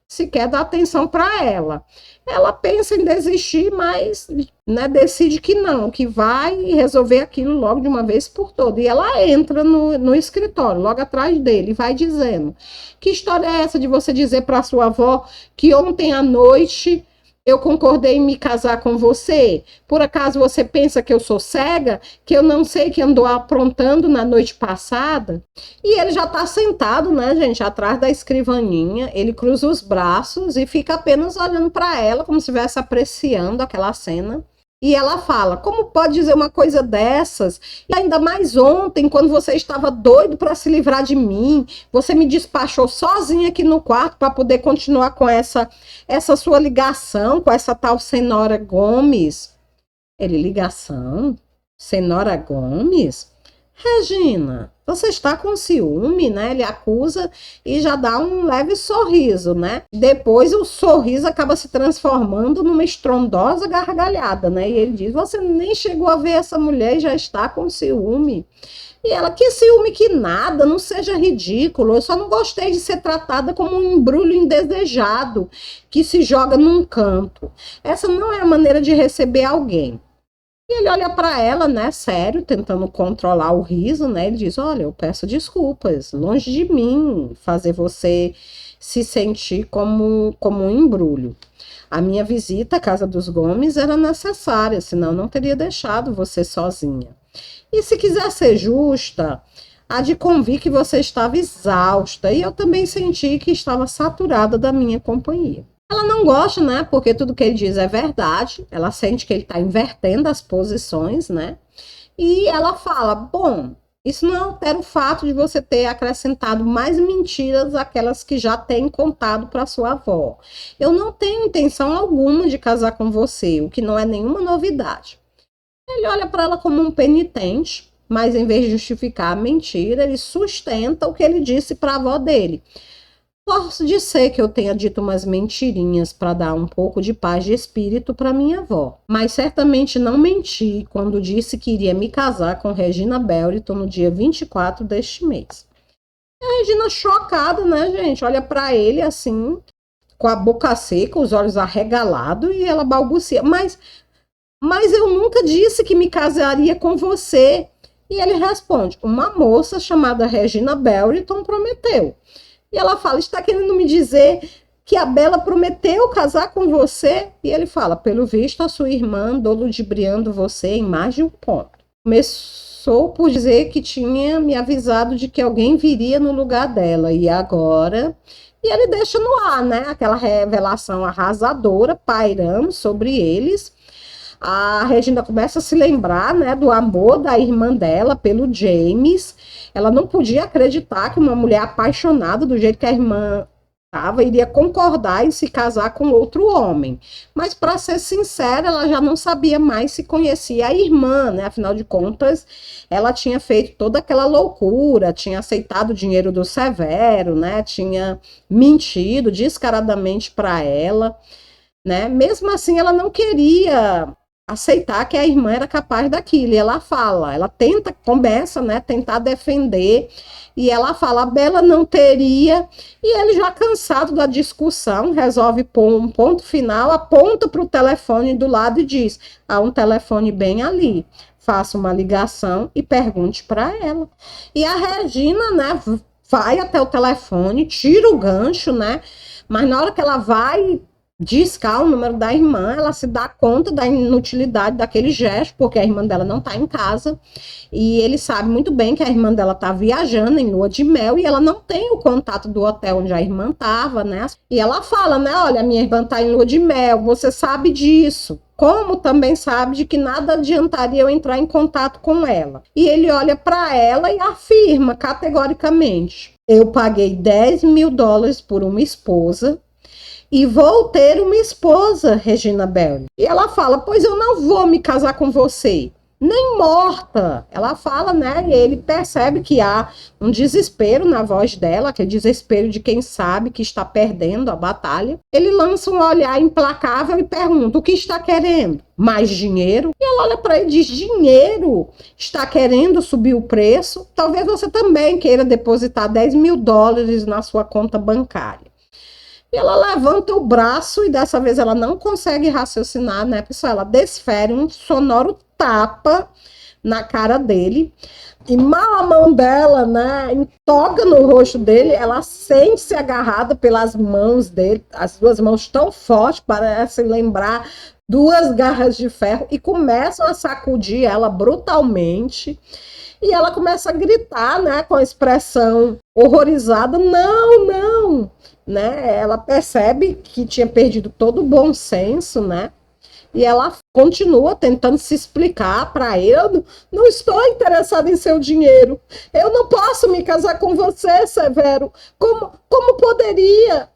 sequer dar atenção para ela. Ela pensa em desistir, mas, né, decide que não, que vai resolver aquilo logo de uma vez por todas. E ela entra no escritório, logo atrás dele, e vai dizendo: Que história é essa de você dizer para sua avó que ontem à noite eu concordei em me casar com você? Por acaso você pensa que eu sou cega? Que eu não sei que andou aprontando na noite passada? E ele já está sentado, né, gente, atrás da escrivaninha. Ele cruza os braços e fica apenas olhando para ela, como se estivesse apreciando aquela cena. E ela fala: como pode dizer uma coisa dessas? E ainda mais ontem, quando você estava doido para se livrar de mim, você me despachou sozinha aqui no quarto para poder continuar com essa sua ligação com essa tal Senhora Gomes. Ele: ligação? Senhora Gomes? Regina, você está com ciúme, né? Ele acusa e já dá um leve sorriso, né? Depois o sorriso acaba se transformando numa estrondosa gargalhada, né? E ele diz: você nem chegou a ver essa mulher e já está com ciúme. E ela: que ciúme que nada, não seja ridículo, eu só não gostei de ser tratada como um embrulho indesejado que se joga num canto. Essa não é a maneira de receber alguém. E ele olha para ela, né, sério, tentando controlar o riso, né? Ele diz: olha, eu peço desculpas, longe de mim fazer você se sentir como um embrulho. A minha visita à casa dos Gomes era necessária, senão não teria deixado você sozinha. E se quiser ser justa, há de convir que você estava exausta, e eu também senti que estava saturada da minha companhia. Ela não gosta, né? Porque tudo que ele diz é verdade. Ela sente que ele está invertendo as posições, né? E ela fala: bom, isso não altera o fato de você ter acrescentado mais mentiras àquelas que já tem contado para sua avó. Eu não tenho intenção alguma de casar com você, o que não é nenhuma novidade. Ele olha para ela como um penitente, mas em vez de justificar a mentira, ele sustenta o que ele disse para a avó dele. Posso ser que eu tenha dito umas mentirinhas para dar um pouco de paz de espírito para minha avó, mas certamente não menti quando disse que iria me casar com Regina Belliton no dia 24 deste mês. A Regina, chocada, né, gente, olha para ele assim, com a boca seca, os olhos arregalados, e ela balbucia: mas eu nunca disse que me casaria com você. E ele responde: uma moça chamada Regina Belliton prometeu. E ela fala: está querendo me dizer que a Bela prometeu casar com você? E ele fala: pelo visto, a sua irmã andou ludibriando você em mais de um ponto. Começou por dizer que tinha me avisado de que alguém viria no lugar dela. E agora... E ele deixa no ar, né? Aquela revelação arrasadora pairando sobre eles. A Regina começa a se lembrar, né, do amor da irmã dela pelo James. Ela não podia acreditar que uma mulher apaixonada do jeito que a irmã estava iria concordar em se casar com outro homem. Mas, para ser sincera, ela já não sabia mais se conhecia a irmã, né? Afinal de contas, ela tinha feito toda aquela loucura, tinha aceitado o dinheiro do Severo, né? Tinha mentido descaradamente para ela, né? Mesmo assim, ela não queria aceitar que a irmã era capaz daquilo, e ela fala, ela começa, né, tentar defender, e ela fala: a Bela não teria, e ele, já cansado da discussão, resolve pôr um ponto final, aponta para o telefone do lado e diz: há um telefone bem ali, faça uma ligação e pergunte para ela. E a Regina, né, vai até o telefone, tira o gancho, né, mas na hora que ela vai discar o número da irmã, ela se dá conta da inutilidade daquele gesto, porque a irmã dela não está em casa, e ele sabe muito bem que a irmã dela está viajando em lua de mel, e ela não tem o contato do hotel onde a irmã estava, né? E ela fala, né: olha, minha irmã está em lua de mel, você sabe disso. Como também sabe de que nada adiantaria eu entrar em contato com ela. E ele olha para ela e afirma categoricamente: eu paguei $10.000 por uma esposa, e vou ter uma esposa, Regina Belli. E ela fala: pois eu não vou me casar com você, nem morta. Ela fala, né? E ele percebe que há um desespero na voz dela, aquele desespero de quem sabe que está perdendo a batalha. Ele lança um olhar implacável e pergunta: o que está querendo? Mais dinheiro? E ela olha para ele e diz: dinheiro? Está querendo subir o preço? Talvez você também queira depositar $10.000 na sua conta bancária. E ela levanta o braço, e dessa vez ela não consegue raciocinar, né, pessoal? Ela desfere um sonoro tapa na cara dele. E mal a mão dela, né, toca no rosto dele, ela sente-se agarrada pelas mãos dele, as duas mãos tão fortes, parecem lembrar duas garras de ferro, e começam a sacudir ela brutalmente. E ela começa a gritar, né, com a expressão horrorizada, não, não, né? Ela percebe que tinha perdido todo o bom senso, né? E ela continua tentando se explicar para ele: eu não estou interessada em seu dinheiro. Eu não posso me casar com você, Severo. Como poderia?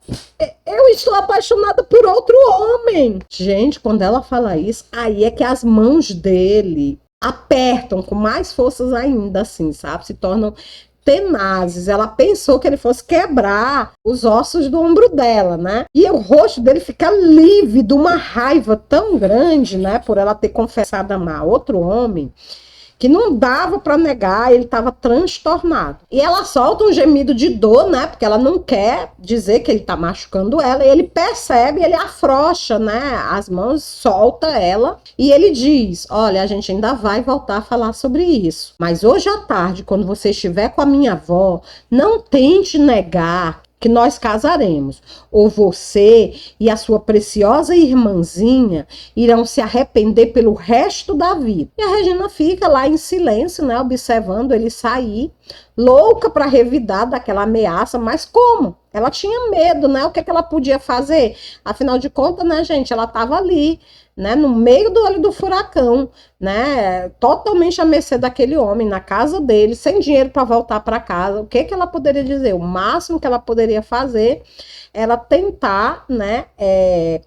Eu estou apaixonada por outro homem. Gente, quando ela fala isso, aí é que as mãos dele apertam com mais forças ainda, assim, sabe? Se tornam tenazes. Ela pensou que ele fosse quebrar os ossos do ombro dela, né? E o rosto dele fica lívido, uma raiva tão grande, né? Por ela ter confessado amar outro homem, que não dava para negar, ele estava transtornado. E ela solta um gemido de dor, né? Porque ela não quer dizer que ele está machucando ela. E ele percebe, ele afrouxa, né? As mãos, solta ela. E ele diz: olha, a gente ainda vai voltar a falar sobre isso. Mas hoje à tarde, quando você estiver com a minha avó, não tente negar que nós casaremos, ou você e a sua preciosa irmãzinha irão se arrepender pelo resto da vida. E a Regina fica lá em silêncio, né, observando ele sair, louca para revidar daquela ameaça, mas como? Ela tinha medo, né? O que ela podia fazer? Afinal de contas, né, gente, ela estava ali, né, no meio do olho do furacão, né, totalmente à mercê daquele homem, na casa dele, sem dinheiro para voltar para casa. O que ela poderia dizer? O máximo que ela poderia fazer era tentar, né,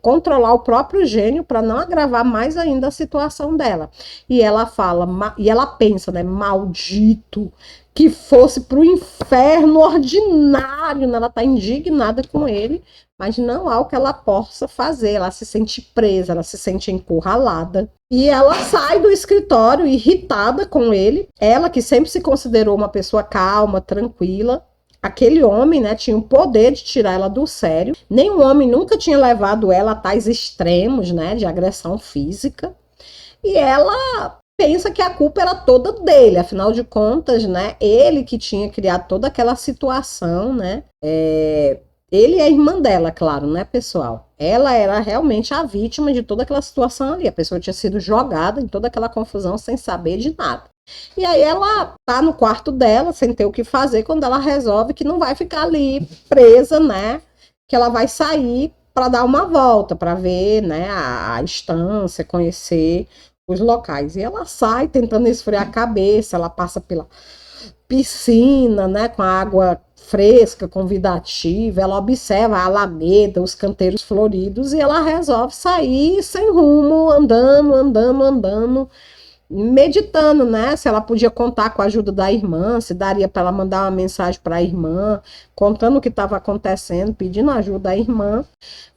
controlar o próprio gênio para não agravar mais ainda a situação dela. E ela fala, e ela pensa, né, maldito, que fosse para o inferno ordinário, né? Ela está indignada com ele, mas não há o que ela possa fazer. Ela se sente presa, ela se sente encurralada. E ela sai do escritório irritada com ele. Ela, que sempre se considerou uma pessoa calma, tranquila, aquele homem, né, tinha o poder de tirar ela do sério. Nenhum homem nunca tinha levado ela a tais extremos, né, de agressão física. E ela pensa que a culpa era toda dele, afinal de contas, né, ele que tinha criado toda aquela situação, né, ele e a irmã dela, claro, né, pessoal? Ela era realmente a vítima de toda aquela situação ali, a pessoa tinha sido jogada em toda aquela confusão sem saber de nada. E aí ela tá no quarto dela, sem ter o que fazer, quando ela resolve que não vai ficar ali presa, né, que ela vai sair para dar uma volta, para ver, né, a estância, conhecer os locais. E ela sai tentando esfriar a cabeça, ela passa pela piscina, né, com a água fresca, convidativa, ela observa a alameda, os canteiros floridos, e ela resolve sair sem rumo, andando, meditando, né, se ela podia contar com a ajuda da irmã, se daria para ela mandar uma mensagem para a irmã, contando o que estava acontecendo, pedindo ajuda à irmã,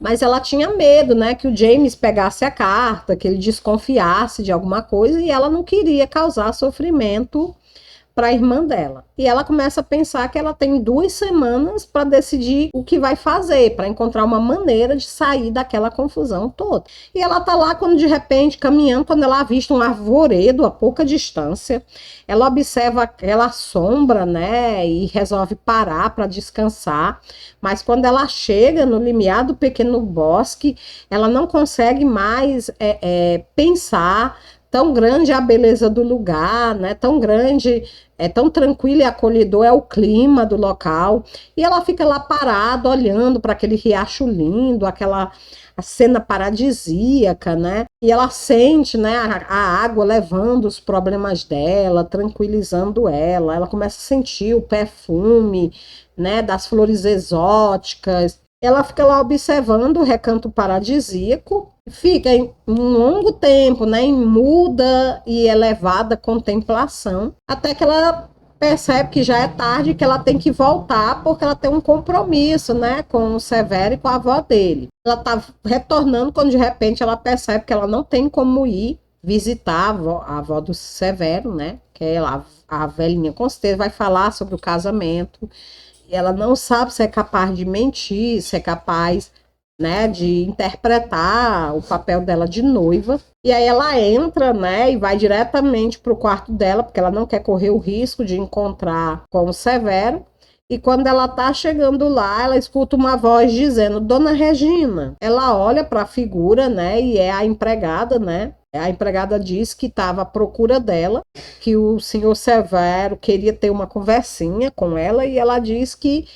mas ela tinha medo, né, que o James pegasse a carta, que ele desconfiasse de alguma coisa, e ela não queria causar sofrimento para a irmã dela. E ela começa a pensar que ela tem 2 semanas para decidir o que vai fazer, para encontrar uma maneira de sair daquela confusão toda. E ela tá lá quando de repente, caminhando, quando ela avista um arvoredo a pouca distância, ela observa aquela sombra, né, e resolve parar para descansar. Mas quando ela chega no limiar do pequeno bosque, ela não consegue mais pensar. Tão grande é a beleza do lugar, né? Tão grande, tão tranquilo e acolhedor é o clima do local. E ela fica lá parada, olhando para aquele riacho lindo, a cena paradisíaca, né? E ela sente, né, a água levando os problemas dela, tranquilizando ela. Ela começa a sentir o perfume, né, das flores exóticas. Ela fica lá observando o recanto paradisíaco, fica em um longo tempo, né, em muda e elevada contemplação, até que ela percebe que já é tarde, que ela tem que voltar, porque ela tem um compromisso, né, com o Severo e com a avó dele. Ela está retornando quando de repente ela percebe que ela não tem como ir visitar a avó do Severo, né, que é a velhinha com certeza vai falar sobre o casamento. E ela não sabe se é capaz de mentir, se é capaz né, de interpretar o papel dela de noiva. E aí ela entra, né, e vai diretamente para o quarto dela, porque ela não quer correr o risco de encontrar com o Severo. E quando ela tá chegando lá, ela escuta uma voz dizendo: Dona Regina. Ela olha para a figura, né, e é a empregada, né? A empregada diz que estava à procura dela, que o senhor Severo queria ter uma conversinha com ela, e ela diz que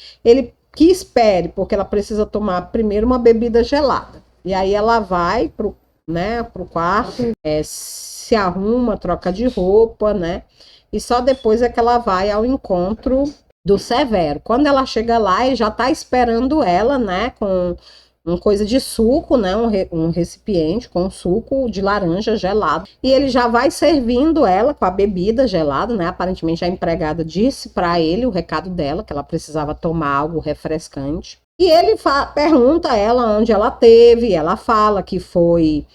espere, porque ela precisa tomar primeiro uma bebida gelada. E aí ela vai pro, né, pro quarto, se arruma, troca de roupa, né? E só depois é que ela vai ao encontro do Severo. Quando ela chega lá, ele já está esperando ela, né, com uma coisa de suco, né, um recipiente com suco de laranja gelado. E ele já vai servindo ela com a bebida gelada, né? Aparentemente a empregada disse para ele o recado dela, que ela precisava tomar algo refrescante. E ele pergunta a ela onde ela teve, ela fala que foi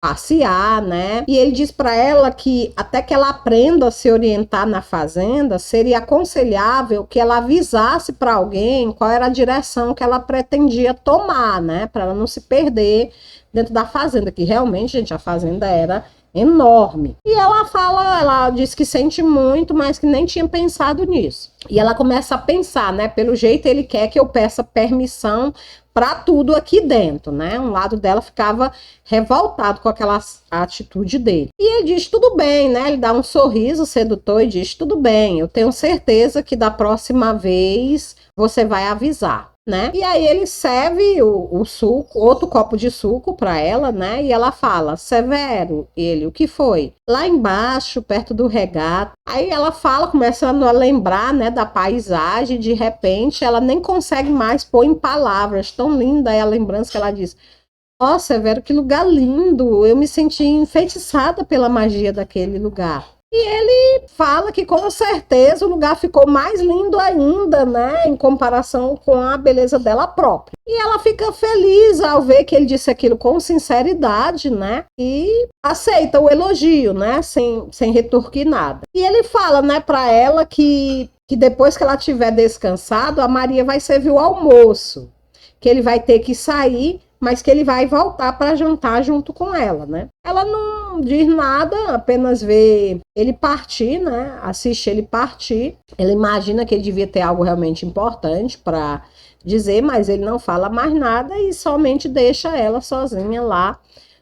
passear, né? E ele diz para ela que até que ela aprenda a se orientar na fazenda, seria aconselhável que ela avisasse para alguém qual era a direção que ela pretendia tomar, né? Para ela não se perder dentro da fazenda, que realmente, gente, a fazenda era enorme. E ela diz que sente muito, mas que nem tinha pensado nisso. E ela começa a pensar, né? Pelo jeito ele quer que eu peça permissão para tudo aqui dentro, né? Um lado dela ficava revoltado com aquela atitude dele. E ele diz: tudo bem, né? Ele dá um sorriso sedutor e diz: tudo bem, eu tenho certeza que da próxima vez você vai avisar, né? E aí ele serve o suco, outro copo de suco para ela, né? E ela fala: Severo, ele, o que foi? Lá embaixo, perto do regato. Aí ela fala, começando a lembrar, né, da paisagem, de repente ela nem consegue mais pôr em palavras, tão linda é a lembrança que ela diz: ó, Severo, que lugar lindo, eu me senti enfeitiçada pela magia daquele lugar. E ele fala que com certeza o lugar ficou mais lindo ainda, né, em comparação com a beleza dela própria. E ela fica feliz ao ver que ele disse aquilo com sinceridade, né, e aceita o elogio, né, sem retorquir nada. E ele fala, né, para ela que depois que ela tiver descansado, a Maria vai servir o almoço, que ele vai ter que sair, mas que ele vai voltar para jantar junto com ela, né? Ela não diz nada, apenas vê ele partir, né? Assiste ele partir. Ela imagina que ele devia ter algo realmente importante para dizer, mas ele não fala mais nada e somente deixa ela sozinha lá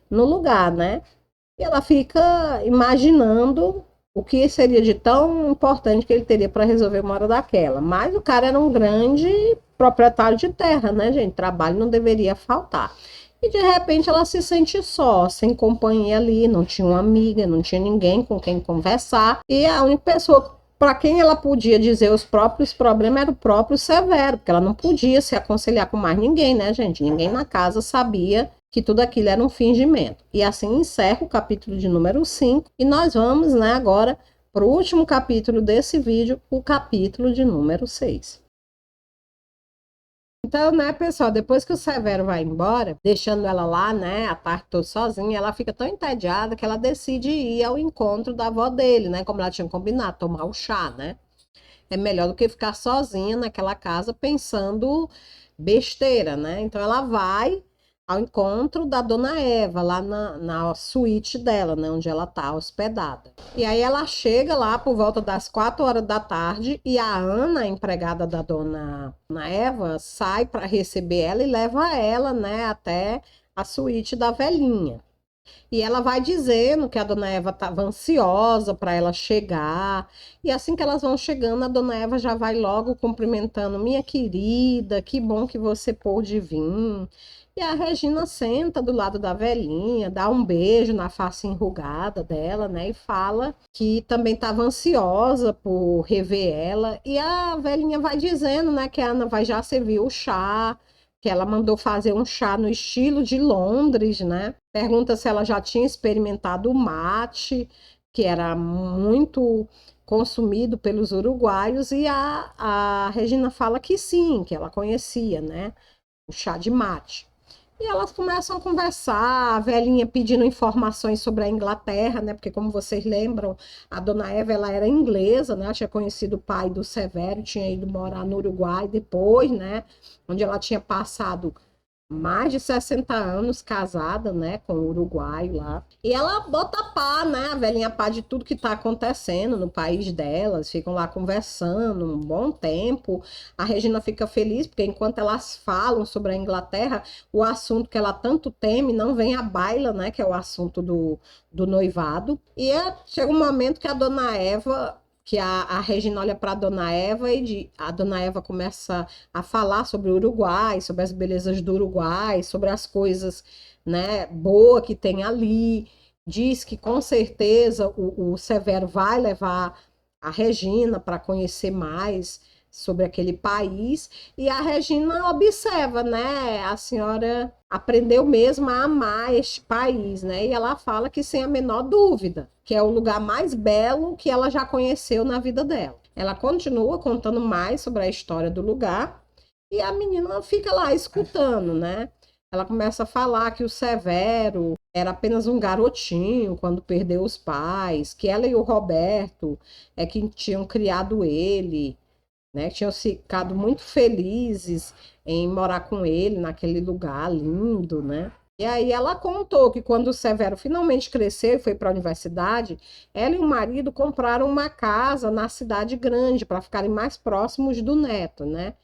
no lugar, né? E ela fica imaginando o que seria de tão importante que ele teria para resolver uma hora daquela. Mas o cara era um grande proprietário de terra, né, gente? Trabalho não deveria faltar. E de repente ela se sente só, sem companhia ali, não tinha uma amiga, não tinha ninguém com quem conversar. E a única pessoa para quem ela podia dizer os próprios problemas era o próprio Severo, porque ela não podia se aconselhar com mais ninguém, né, gente? Ninguém na casa sabia que tudo aquilo era um fingimento. E assim encerra o capítulo de número 5. E nós vamos, né, agora para o último capítulo desse vídeo, o capítulo de número 6. Então, né, pessoal, depois que o Severo vai embora, deixando ela lá, né, a tarde toda sozinha, ela fica tão entediada que ela decide ir ao encontro da avó dele, né, como ela tinha combinado, tomar o chá, né. É melhor do que ficar sozinha naquela casa pensando besteira, né. Então ela vai ao encontro da Dona Eva, lá na suíte dela, né, onde ela tá hospedada. E aí ela chega lá por volta das 4 horas da tarde e a Ana, a empregada da Dona Eva, sai para receber ela e leva ela, né, até a suíte da velhinha. E ela vai dizendo que a Dona Eva estava ansiosa para ela chegar. E assim que elas vão chegando, a Dona Eva já vai logo cumprimentando: minha querida, que bom que você pôde vir. E a Regina senta do lado da velhinha, dá um beijo na face enrugada dela, né? E fala que também estava ansiosa por rever ela. E a velhinha vai dizendo, né, que a Ana vai já servir o chá, que ela mandou fazer um chá no estilo de Londres, né? Pergunta se ela já tinha experimentado o mate, que era muito consumido pelos uruguaios, e a Regina fala que sim, que ela conhecia, né? O chá de mate. E elas começam a conversar, a velhinha pedindo informações sobre a Inglaterra, né? Porque, como vocês lembram, a Dona Eva, ela era inglesa, né? Ela tinha conhecido o pai do Severo, tinha ido morar no Uruguai depois, né? Onde ela tinha passado mais de 60 anos casada, né, com o uruguaio lá. E ela bota a pá, né, a velhinha pá de tudo que tá acontecendo no país delas, ficam lá conversando um bom tempo. A Regina fica feliz porque enquanto elas falam sobre a Inglaterra, o assunto que ela tanto teme não vem à baila, né, que é o assunto do noivado. Chega um momento que a dona Eva que a Regina olha para a dona Eva a dona Eva começa a falar sobre o Uruguai, sobre as belezas do Uruguai, sobre as coisas, né, boa que tem ali. Diz que com certeza o Severo vai levar a Regina para conhecer mais sobre aquele país. E a Regina observa, né? A senhora aprendeu mesmo a amar este país, né? E ela fala que sem a menor dúvida, que é o lugar mais belo que ela já conheceu na vida dela. Ela continua contando mais sobre a história do lugar e a menina fica lá escutando, né? Ela começa a falar que o Severo era apenas um garotinho quando perdeu os pais, que ela e o Roberto é que tinham criado ele, né? Tinham ficado muito felizes em morar com ele naquele lugar lindo, né? E aí ela contou que quando o Severo finalmente cresceu e foi para a universidade, ela e o marido compraram uma casa na cidade grande para ficarem mais próximos do neto, né?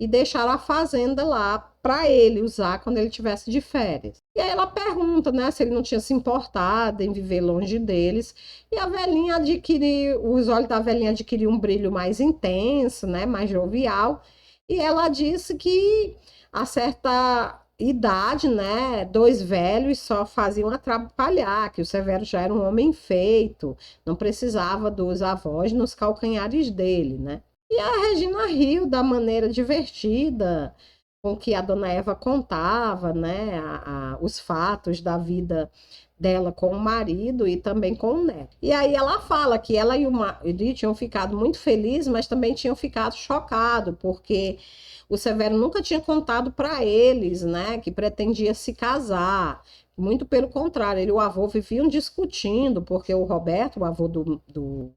E deixaram a fazenda lá para ele usar quando ele tivesse de férias. E aí ela pergunta, né, se ele não tinha se importado em viver longe deles. E a velhinha os olhos da velhinha adquiriram um brilho mais intenso, né, mais jovial. E ela disse que a certa idade, né, dois velhos só faziam atrapalhar, que o Severo já era um homem feito, não precisava dos avós nos calcanhares dele, né? E a Regina riu da maneira divertida com que a dona Eva contava, né, os fatos da vida dela com o marido e também com o neto. E aí ela fala que ela e o marido tinham ficado muito felizes, mas também tinham ficado chocados, porque o Severo nunca tinha contado para eles, né, que pretendia se casar. Muito pelo contrário, ele e o avô viviam discutindo, porque o Roberto, o avô do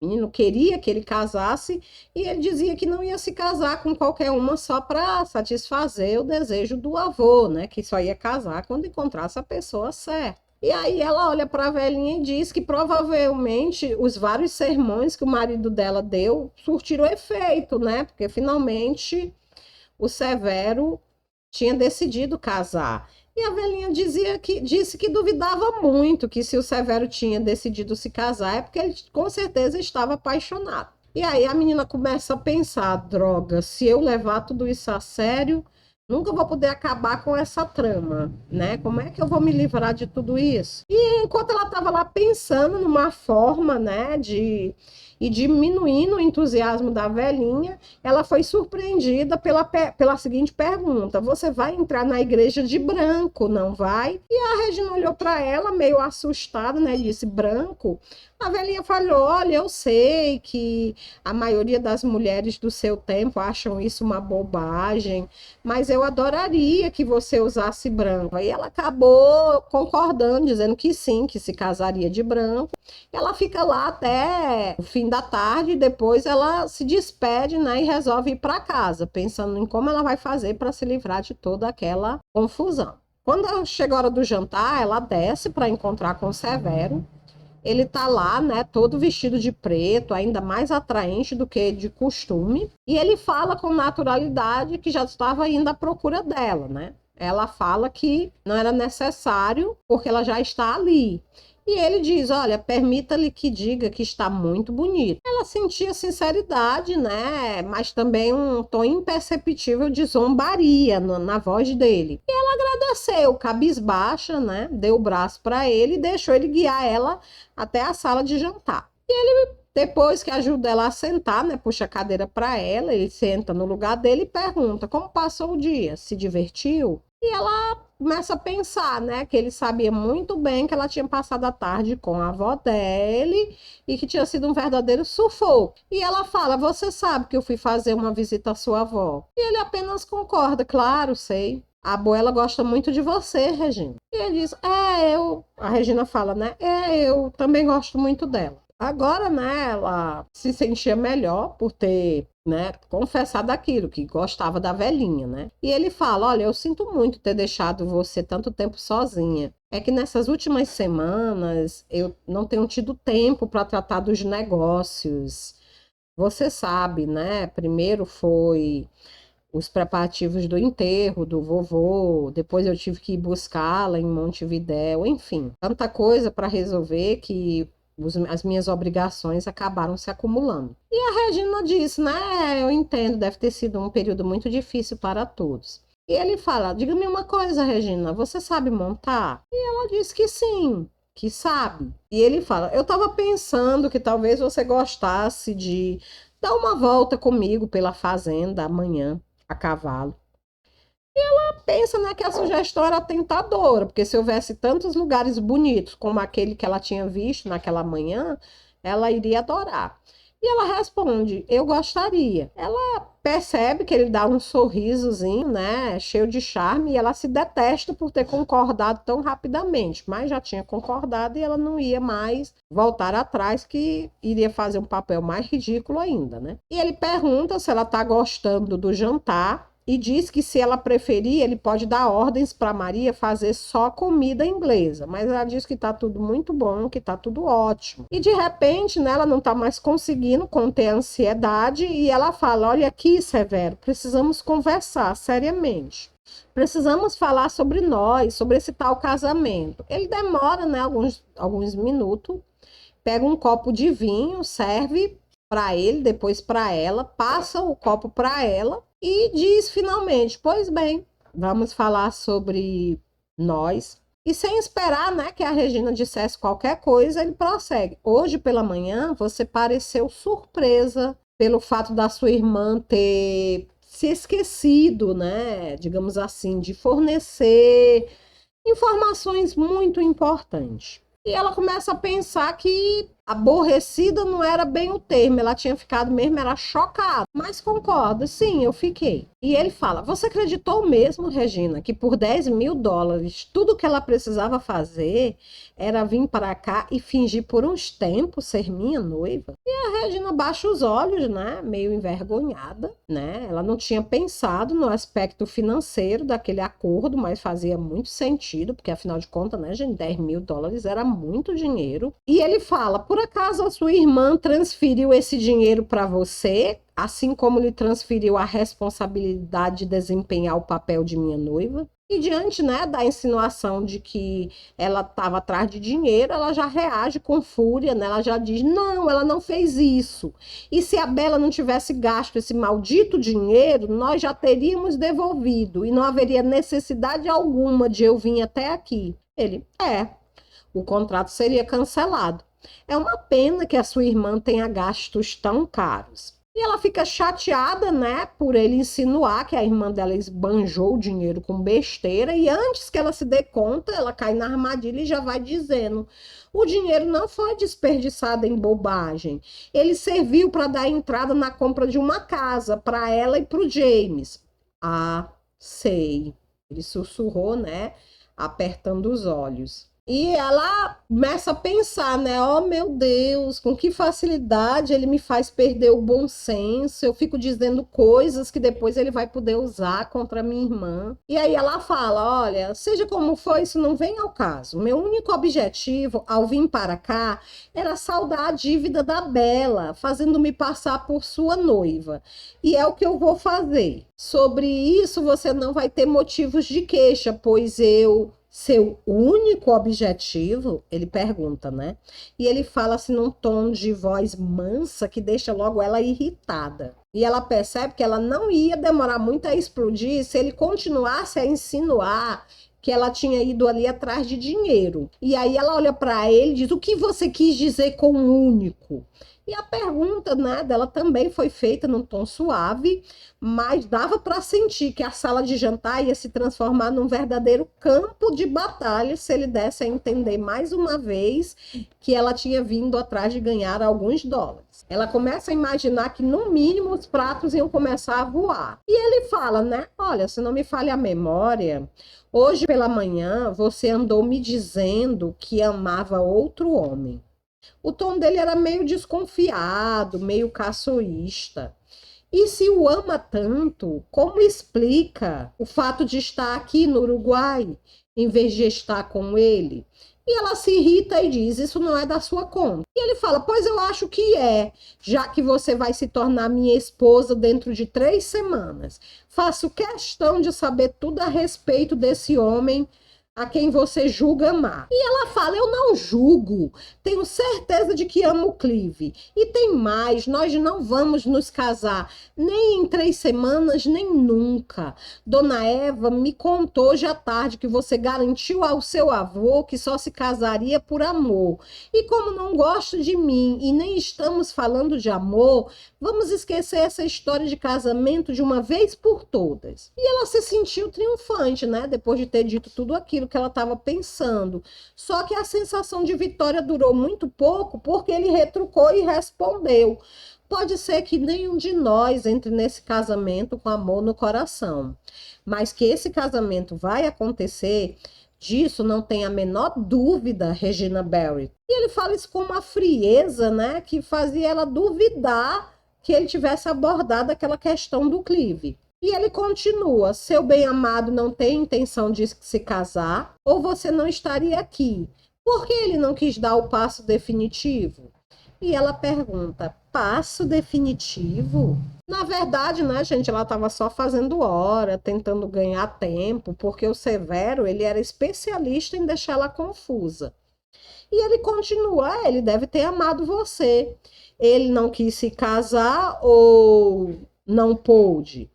menino queria que ele casasse e ele dizia que não ia se casar com qualquer uma só para satisfazer o desejo do avô, né? Que só ia casar quando encontrasse a pessoa certa. E aí ela olha para a velhinha e diz que provavelmente os vários sermões que o marido dela deu surtiram efeito, né? Porque finalmente o Severo tinha decidido casar. E a velhinha disse que duvidava muito que se o Severo tinha decidido se casar é porque ele com certeza estava apaixonado. E aí a menina começa a pensar, droga, se eu levar tudo isso a sério, nunca vou poder acabar com essa trama, né? Como é que eu vou me livrar de tudo isso? E enquanto ela estava lá pensando numa forma, né, de e diminuindo o entusiasmo da velhinha, ela foi surpreendida pela seguinte pergunta: você vai entrar na igreja de branco, não vai? E a Regina olhou para ela, meio assustada, né? E disse: branco? A velhinha falou: olha, eu sei que a maioria das mulheres do seu tempo acham isso uma bobagem, mas eu adoraria que você usasse branco. Aí ela acabou concordando, dizendo que sim, que se casaria de branco. Ela fica lá até o fim da tarde e depois ela se despede, né, e resolve ir para casa, pensando em como ela vai fazer para se livrar de toda aquela confusão. Quando chega a hora do jantar, ela desce para encontrar com o Severo. Ele tá lá, né, todo vestido de preto, ainda mais atraente do que de costume, e ele fala com naturalidade que já estava indo à procura dela, né? Ela fala que não era necessário porque ela já está ali. E ele diz: olha, permita-lhe que diga que está muito bonito. Ela sentia sinceridade, né? Mas também um tom imperceptível de zombaria na voz dele. E ela agradeceu, cabisbaixa, né? Deu o braço para ele e deixou ele guiar ela até a sala de jantar. E ele, depois que ajuda ela a sentar, né? Puxa a cadeira para ela, ele senta no lugar dele e pergunta: como passou o dia? Se divertiu? E ela começa a pensar, né, que ele sabia muito bem que ela tinha passado a tarde com a avó dele e que tinha sido um verdadeiro sufoco. E ela fala: você sabe que eu fui fazer uma visita à sua avó? E ele apenas concorda: claro, sei. A abuela gosta muito de você, Regina. E ele diz: a Regina fala, né, eu também gosto muito dela. Agora, né, ela se sentia melhor por ter né, confessar daquilo, que gostava da velhinha, né? E ele fala: olha, eu sinto muito ter deixado você tanto tempo sozinha. É que nessas últimas semanas eu não tenho tido tempo para tratar dos negócios. Você sabe, né? Primeiro foi os preparativos do enterro do vovô, depois eu tive que ir buscá-la em Montevidéu, enfim, tanta coisa para resolver que as minhas obrigações acabaram se acumulando. E a Regina disse, né? Eu entendo, deve ter sido um período muito difícil para todos. E ele fala: diga-me uma coisa, Regina, você sabe montar? E ela disse que sim, que sabe. E ele fala: eu estava pensando que talvez você gostasse de dar uma volta comigo pela fazenda amanhã a cavalo. Pensa, né, que a sugestão era tentadora, porque se houvesse tantos lugares bonitos como aquele que ela tinha visto naquela manhã, ela iria adorar. E ela responde: eu gostaria. Ela percebe que ele dá um sorrisozinho, né, cheio de charme, e ela se detesta por ter concordado tão rapidamente, mas já tinha concordado e ela não ia mais voltar atrás, que iria fazer um papel mais ridículo ainda, né? E ele pergunta se ela está gostando do jantar e diz que, se ela preferir, ele pode dar ordens para Maria fazer só comida inglesa. Mas ela diz que está tudo muito bom, que está tudo ótimo. E de repente, né, ela não está mais conseguindo conter a ansiedade e ela fala: olha aqui, Severo, precisamos conversar seriamente. Precisamos falar sobre nós, sobre esse tal casamento. Ele demora, né, alguns minutos, pega um copo de vinho, serve para ele, depois para ela, passa o copo para ela e diz finalmente: pois bem, vamos falar sobre nós. E sem esperar, né, que a Regina dissesse qualquer coisa, ele prossegue: hoje pela manhã você pareceu surpresa pelo fato da sua irmã ter se esquecido, né, digamos assim, de fornecer informações muito importantes. E ela começa a pensar que aborrecida não era bem o termo, ela tinha ficado mesmo, era chocada. Mas concorda, sim, eu fiquei. E ele fala: você acreditou mesmo, Regina, que por US$ 10.000, tudo que ela precisava fazer era vir para cá e fingir por uns tempos ser minha noiva? E a Regina baixa os olhos, né, meio envergonhada, né? Ela não tinha pensado no aspecto financeiro daquele acordo, mas fazia muito sentido, porque afinal de contas, né, gente, US$ 10.000 era muito dinheiro. E ele fala: por acaso a sua irmã transferiu esse dinheiro para você, assim como lhe transferiu a responsabilidade de desempenhar o papel de minha noiva? E diante, né, da insinuação de que ela estava atrás de dinheiro, ela já reage com fúria, né? Ela já diz: não, ela não fez isso. E se a Bela não tivesse gasto esse maldito dinheiro, nós já teríamos devolvido e não haveria necessidade alguma de eu vir até aqui. Ele: o contrato seria cancelado. É uma pena que a sua irmã tenha gastos tão caros. E ela fica chateada, né, por ele insinuar que a irmã dela esbanjou o dinheiro com besteira, e antes que ela se dê conta, ela cai na armadilha e já vai dizendo: o dinheiro não foi desperdiçado em bobagem. Ele serviu para dar entrada na compra de uma casa para ela e para o James. Ah, sei. Ele sussurrou, né, apertando os olhos. E ela começa a pensar, né? Oh, meu Deus, com que facilidade ele me faz perder o bom senso. Eu fico dizendo coisas que depois ele vai poder usar contra minha irmã. E aí ela fala: olha, seja como for, isso não vem ao caso. Meu único objetivo ao vir para cá era saldar a dívida da Bela, fazendo-me passar por sua noiva. E é o que eu vou fazer. Sobre isso você não vai ter motivos de queixa, pois seu único objetivo, ele pergunta, né? E ele fala assim num tom de voz mansa que deixa logo ela irritada. E ela percebe que ela não ia demorar muito a explodir se ele continuasse a insinuar que ela tinha ido ali atrás de dinheiro. E aí ela olha para ele e diz: o que você quis dizer com único? E a pergunta, né, dela também foi feita num tom suave, mas dava para sentir que a sala de jantar ia se transformar num verdadeiro campo de batalha se ele desse a entender mais uma vez que ela tinha vindo atrás de ganhar alguns dólares. Ela começa a imaginar que, no mínimo, os pratos iam começar a voar. E ele fala, né: olha, se não me falha a memória, hoje pela manhã você andou me dizendo que amava outro homem. O tom dele era meio desconfiado, meio caçoísta. E se o ama tanto, como explica o fato de estar aqui no Uruguai, em vez de estar com ele? E ela se irrita e diz: isso não é da sua conta. E ele fala: pois eu acho que é, já que você vai se tornar minha esposa dentro de 3 semanas. Faço questão de saber tudo a respeito desse homem a quem você julga amar. E ela fala: eu não julgo, tenho certeza de que amo o Clive. E tem mais, nós não vamos nos casar nem em 3 semanas, nem nunca. Dona Eva me contou hoje à tarde que você garantiu ao seu avô que só se casaria por amor. E como não gosta de mim e nem estamos falando de amor, vamos esquecer essa história de casamento de uma vez por todas. E ela se sentiu triunfante, né? Depois de ter dito tudo aquilo que ela estava pensando. Só que a sensação de vitória durou muito pouco, porque ele retrucou e respondeu: pode ser que nenhum de nós entre nesse casamento com amor no coração, mas que esse casamento vai acontecer, disso não tem a menor dúvida, Regina Barrett. E ele fala isso com uma frieza, né, que fazia ela duvidar que ele tivesse abordado aquela questão do Clive. E ele continua: seu bem-amado não tem intenção de se casar, ou você não estaria aqui? Por que ele não quis dar o passo definitivo? E ela pergunta: passo definitivo? Na verdade, né, gente, ela estava só fazendo hora, tentando ganhar tempo, porque o Severo, ele era especialista em deixar ela confusa. E ele continua: ele deve ter amado você. Ele não quis se casar ou não pôde?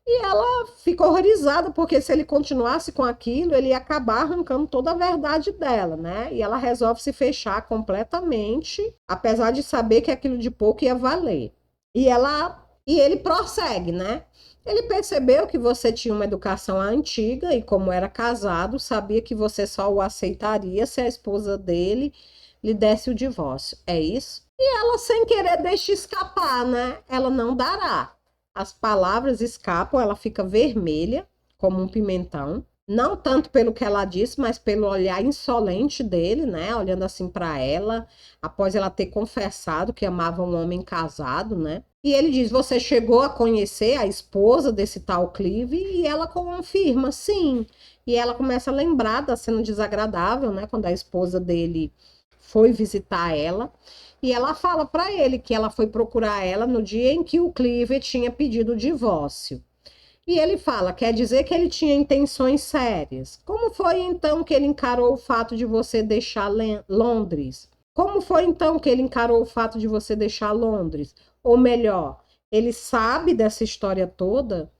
E ela ficou horrorizada, porque se ele continuasse com aquilo, ele ia acabar arrancando toda a verdade dela, né? E ela resolve se fechar completamente, apesar de saber que aquilo de pouco ia valer. E ele prossegue, né? Ele percebeu que você tinha uma educação antiga e, como era casado, sabia que você só o aceitaria se a esposa dele lhe desse o divórcio. É isso? E ela, sem querer, deixa escapar, né? Ela não dará. As palavras escapam, ela fica vermelha, como um pimentão. Não tanto pelo que ela disse, mas pelo olhar insolente dele, né? Olhando assim para ela, após ela ter confessado que amava um homem casado, né? E ele diz: você chegou a conhecer a esposa desse tal Clive? E ela confirma: sim. E ela começa a lembrar da cena desagradável, né? Quando a esposa dele foi visitar ela. E ela fala para ele que ela foi procurar ela no dia em que o Clive tinha pedido o divórcio. E ele fala: quer dizer que ele tinha intenções sérias. Como foi então que ele encarou o fato de você deixar Londres? Como foi então que ele encarou o fato de você deixar Londres? Ou melhor, ele sabe dessa história toda?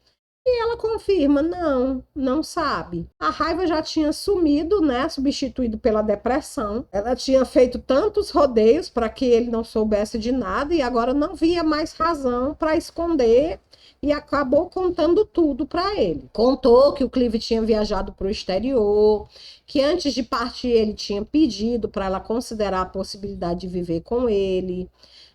E ela confirma: não, não sabe. A raiva já tinha sumido, né? Substituído pela depressão. Ela tinha feito tantos rodeios para que ele não soubesse de nada e agora não via mais razão para esconder e acabou contando tudo para ele. Contou que o Clive tinha viajado para o exterior, que antes de partir ele tinha pedido para ela considerar a possibilidade de viver com ele,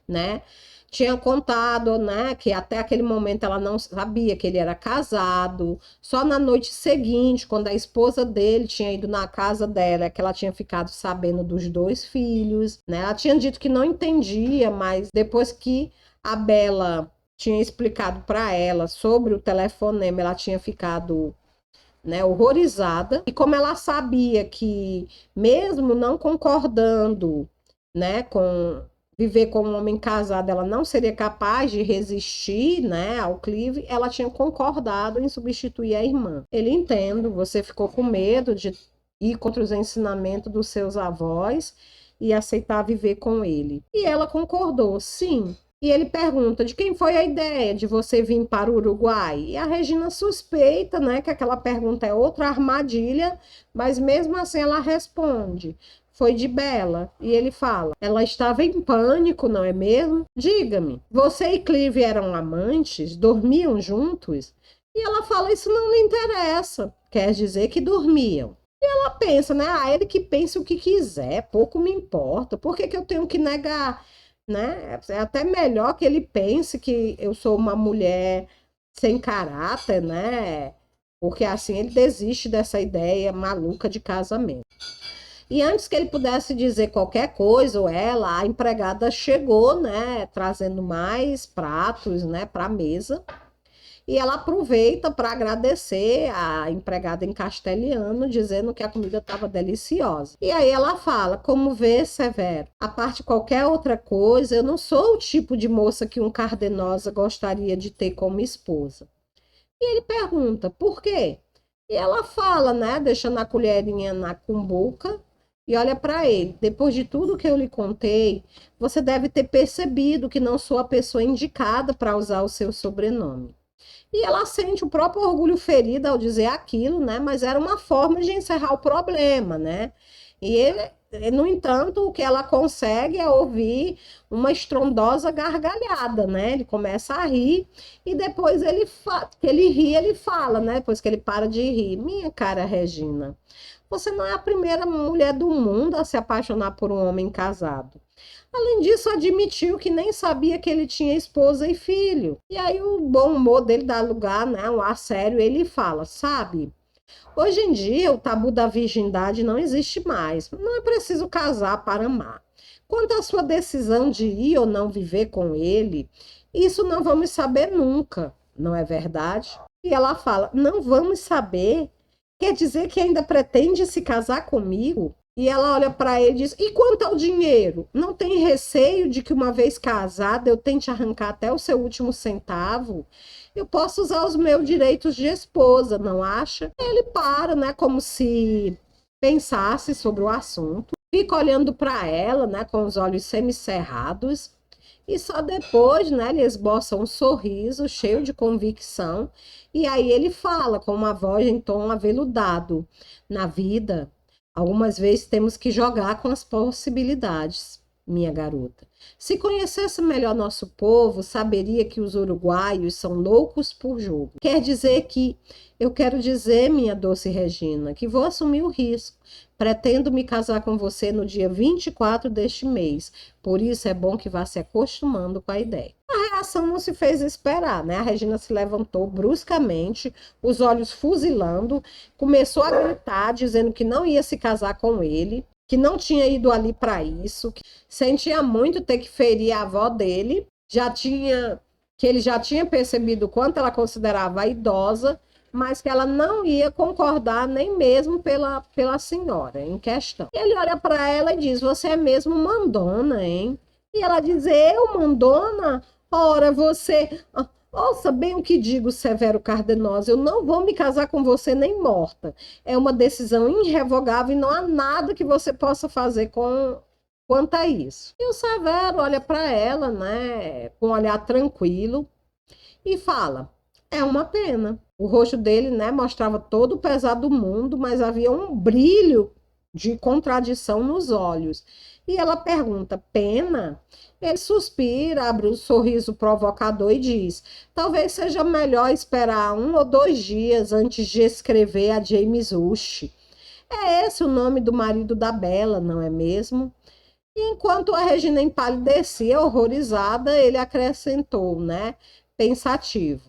né? Tinha contado, né, que até aquele momento ela não sabia que ele era casado. Só na noite seguinte, quando a esposa dele tinha ido na casa dela, é que ela tinha ficado sabendo dos 2 filhos, né? Ela tinha dito que não entendia, mas depois que a Bela tinha explicado para ela sobre o telefonema, ela tinha ficado, né, horrorizada. E como ela sabia que, mesmo não concordando, né, com viver com um homem casado, ela não seria capaz de resistir, né, ao Clive, ela tinha concordado em substituir a irmã. Ele: entendo, você ficou com medo de ir contra os ensinamentos dos seus avós e aceitar viver com ele. E ela concordou: sim. E ele pergunta: de quem foi a ideia de você vir para o Uruguai? E a Regina suspeita, né, que aquela pergunta é outra armadilha, mas mesmo assim ela responde: foi de Bela. E ele fala: ela estava em pânico, não é mesmo? Diga-me, você e Clive eram amantes? Dormiam juntos? E ela fala: isso não lhe interessa. Quer dizer que dormiam. E ela pensa, né? Ah, ele que pense o que quiser, pouco me importa. Por que que eu tenho que negar, né? É até melhor que ele pense que eu sou uma mulher sem caráter, né? Porque assim ele desiste dessa ideia maluca de casamento. E antes que ele pudesse dizer qualquer coisa, ou ela, a empregada chegou, né, trazendo mais pratos, né, para a mesa. E ela aproveita para agradecer a empregada em castelhano, dizendo que a comida estava deliciosa. E aí ela fala: como vê, Severo, a parte de qualquer outra coisa, eu não sou o tipo de moça que um cardenosa gostaria de ter como esposa. E ele pergunta: por quê? E ela fala, né, deixando a colherinha na cumbuca, e olha para ele: depois de tudo que eu lhe contei, você deve ter percebido que não sou a pessoa indicada para usar o seu sobrenome. E ela sente o próprio orgulho ferido ao dizer aquilo, né? Mas era uma forma de encerrar o problema, né? E ele, no entanto, o que ela consegue é ouvir uma estrondosa gargalhada, né? Ele começa a rir e depois que ele ri, ele fala, né? Depois que ele para de rir: minha cara Regina, você não é a primeira mulher do mundo a se apaixonar por um homem casado. Além disso, admitiu que nem sabia que ele tinha esposa e filho. E aí o bom humor dele dá lugar, né, um ar sério, ele fala: sabe, hoje em dia o tabu da virgindade não existe mais. Não é preciso casar para amar. Quanto à sua decisão de ir ou não viver com ele, isso não vamos saber nunca, não é verdade? E ela fala: não vamos saber? Quer dizer que ainda pretende se casar comigo? E ela olha para ele e diz: e quanto ao dinheiro? Não tem receio de que, uma vez casada, eu tente arrancar até o seu último centavo? Eu posso usar os meus direitos de esposa, não acha? Ele para, né, como se pensasse sobre o assunto, fica olhando para ela, né, com os olhos semicerrados, e só depois, né, ele esboça um sorriso cheio de convicção, e aí ele fala com uma voz em tom aveludado: na vida, algumas vezes temos que jogar com as possibilidades, minha garota. Se conhecesse melhor nosso povo, saberia que os uruguaios são loucos por jogo. Eu quero dizer, minha doce Regina, que vou assumir o risco. Pretendo me casar com você no dia 24 deste mês. Por isso é bom que vá se acostumando com a ideia. A reação não se fez esperar, né? A Regina se levantou bruscamente, os olhos fuzilando, começou a gritar, dizendo que não ia se casar com ele, que não tinha ido ali para isso, que sentia muito ter que ferir a avó dele, que ele já tinha percebido o quanto ela considerava idosa, mas que ela não ia concordar nem mesmo pela senhora em questão. Ele olha para ela e diz: você é mesmo mandona, hein? E ela diz: eu, mandona? Ora, você... Ouça bem o que digo, Severo Cardenosa: eu não vou me casar com você nem morta. É uma decisão irrevogável e não há nada que você possa fazer quanto a isso. E o Severo olha para ela, né, com um olhar tranquilo, e fala: é uma pena. O rosto dele, né, mostrava todo o pesar do mundo, mas havia um brilho de contradição nos olhos. E ela pergunta: pena? Ele suspira, abre um sorriso provocador e diz: talvez seja melhor esperar 1 ou 2 dias antes de escrever a James Hush. É esse o nome do marido da Bela, não é mesmo? E enquanto a Regina empalidecia, horrorizada, ele acrescentou, né, pensativo: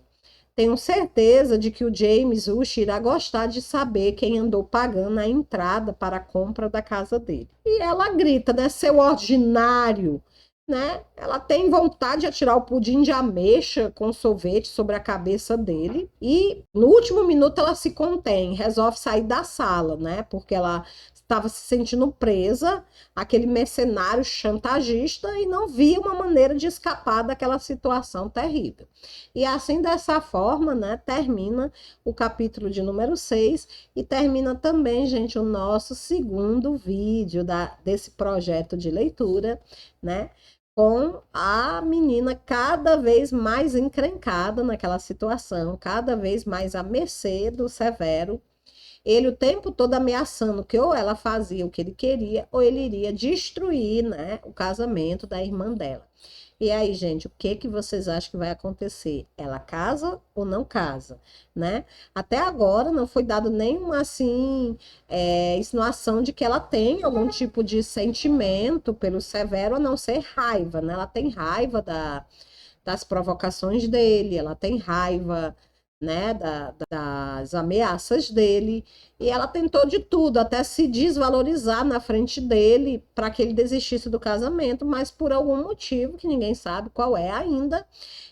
tenho certeza de que o James Hush irá gostar de saber quem andou pagando a entrada para a compra da casa dele. E ela grita, né, seu ordinário, né? Ela tem vontade de atirar o pudim de ameixa com sorvete sobre a cabeça dele. E no último minuto ela se contém, resolve sair da sala, né? Porque ela estava se sentindo presa, aquele mercenário chantagista, e não via uma maneira de escapar daquela situação terrível. E assim, dessa forma, né, termina o capítulo de número 6 e termina também, gente, o nosso segundo vídeo desse projeto de leitura, né? Com a menina cada vez mais encrencada naquela situação, cada vez mais à mercê do Severo. Ele o tempo todo ameaçando que ou ela fazia o que ele queria, ou ele iria destruir, né, o casamento da irmã dela. E aí, gente, o que vocês acham que vai acontecer? Ela casa ou não casa, né? Até agora não foi dado nenhuma, assim, insinuação de que ela tem algum tipo de sentimento pelo Severo, a não ser raiva, né? Ela tem raiva das provocações dele, ela tem raiva né, das ameaças dele, e ela tentou de tudo, até se desvalorizar na frente dele para que ele desistisse do casamento, mas por algum motivo que ninguém sabe qual é ainda,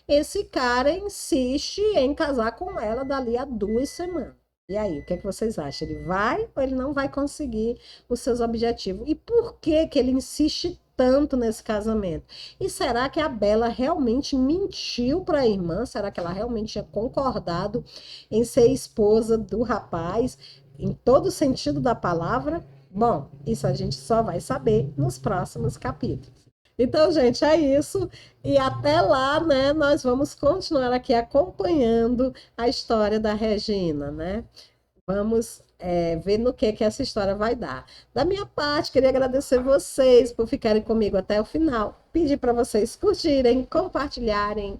esse cara insiste em casar com ela dali a 2 semanas. E aí, o que é que vocês acham? Ele vai ou ele não vai conseguir os seus objetivos? E por que que ele insiste tanto nesse casamento? E será que a Bela realmente mentiu para a irmã? Será que ela realmente tinha concordado em ser esposa do rapaz, em todo o sentido da palavra? Bom, isso a gente só vai saber nos próximos capítulos. Então, gente, é isso. E até lá, né, nós vamos continuar aqui acompanhando a história da Regina, né? Vamos ver no que essa história vai dar. Da minha parte, queria agradecer vocês por ficarem comigo até o final. Pedir para vocês curtirem, compartilharem.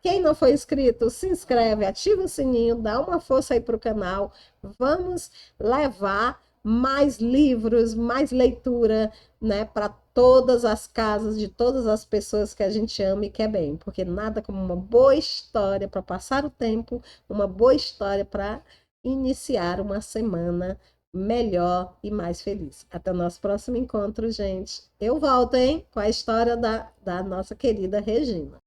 Quem não foi inscrito, se inscreve, ativa o sininho, dá uma força aí para o canal. Vamos levar mais livros, mais leitura, né, para todas as casas de todas as pessoas que a gente ama e quer bem, porque nada como uma boa história para passar o tempo, uma boa história para iniciar uma semana melhor e mais feliz. Até o nosso próximo encontro, gente. Eu volto, hein, com a história da nossa querida Regina.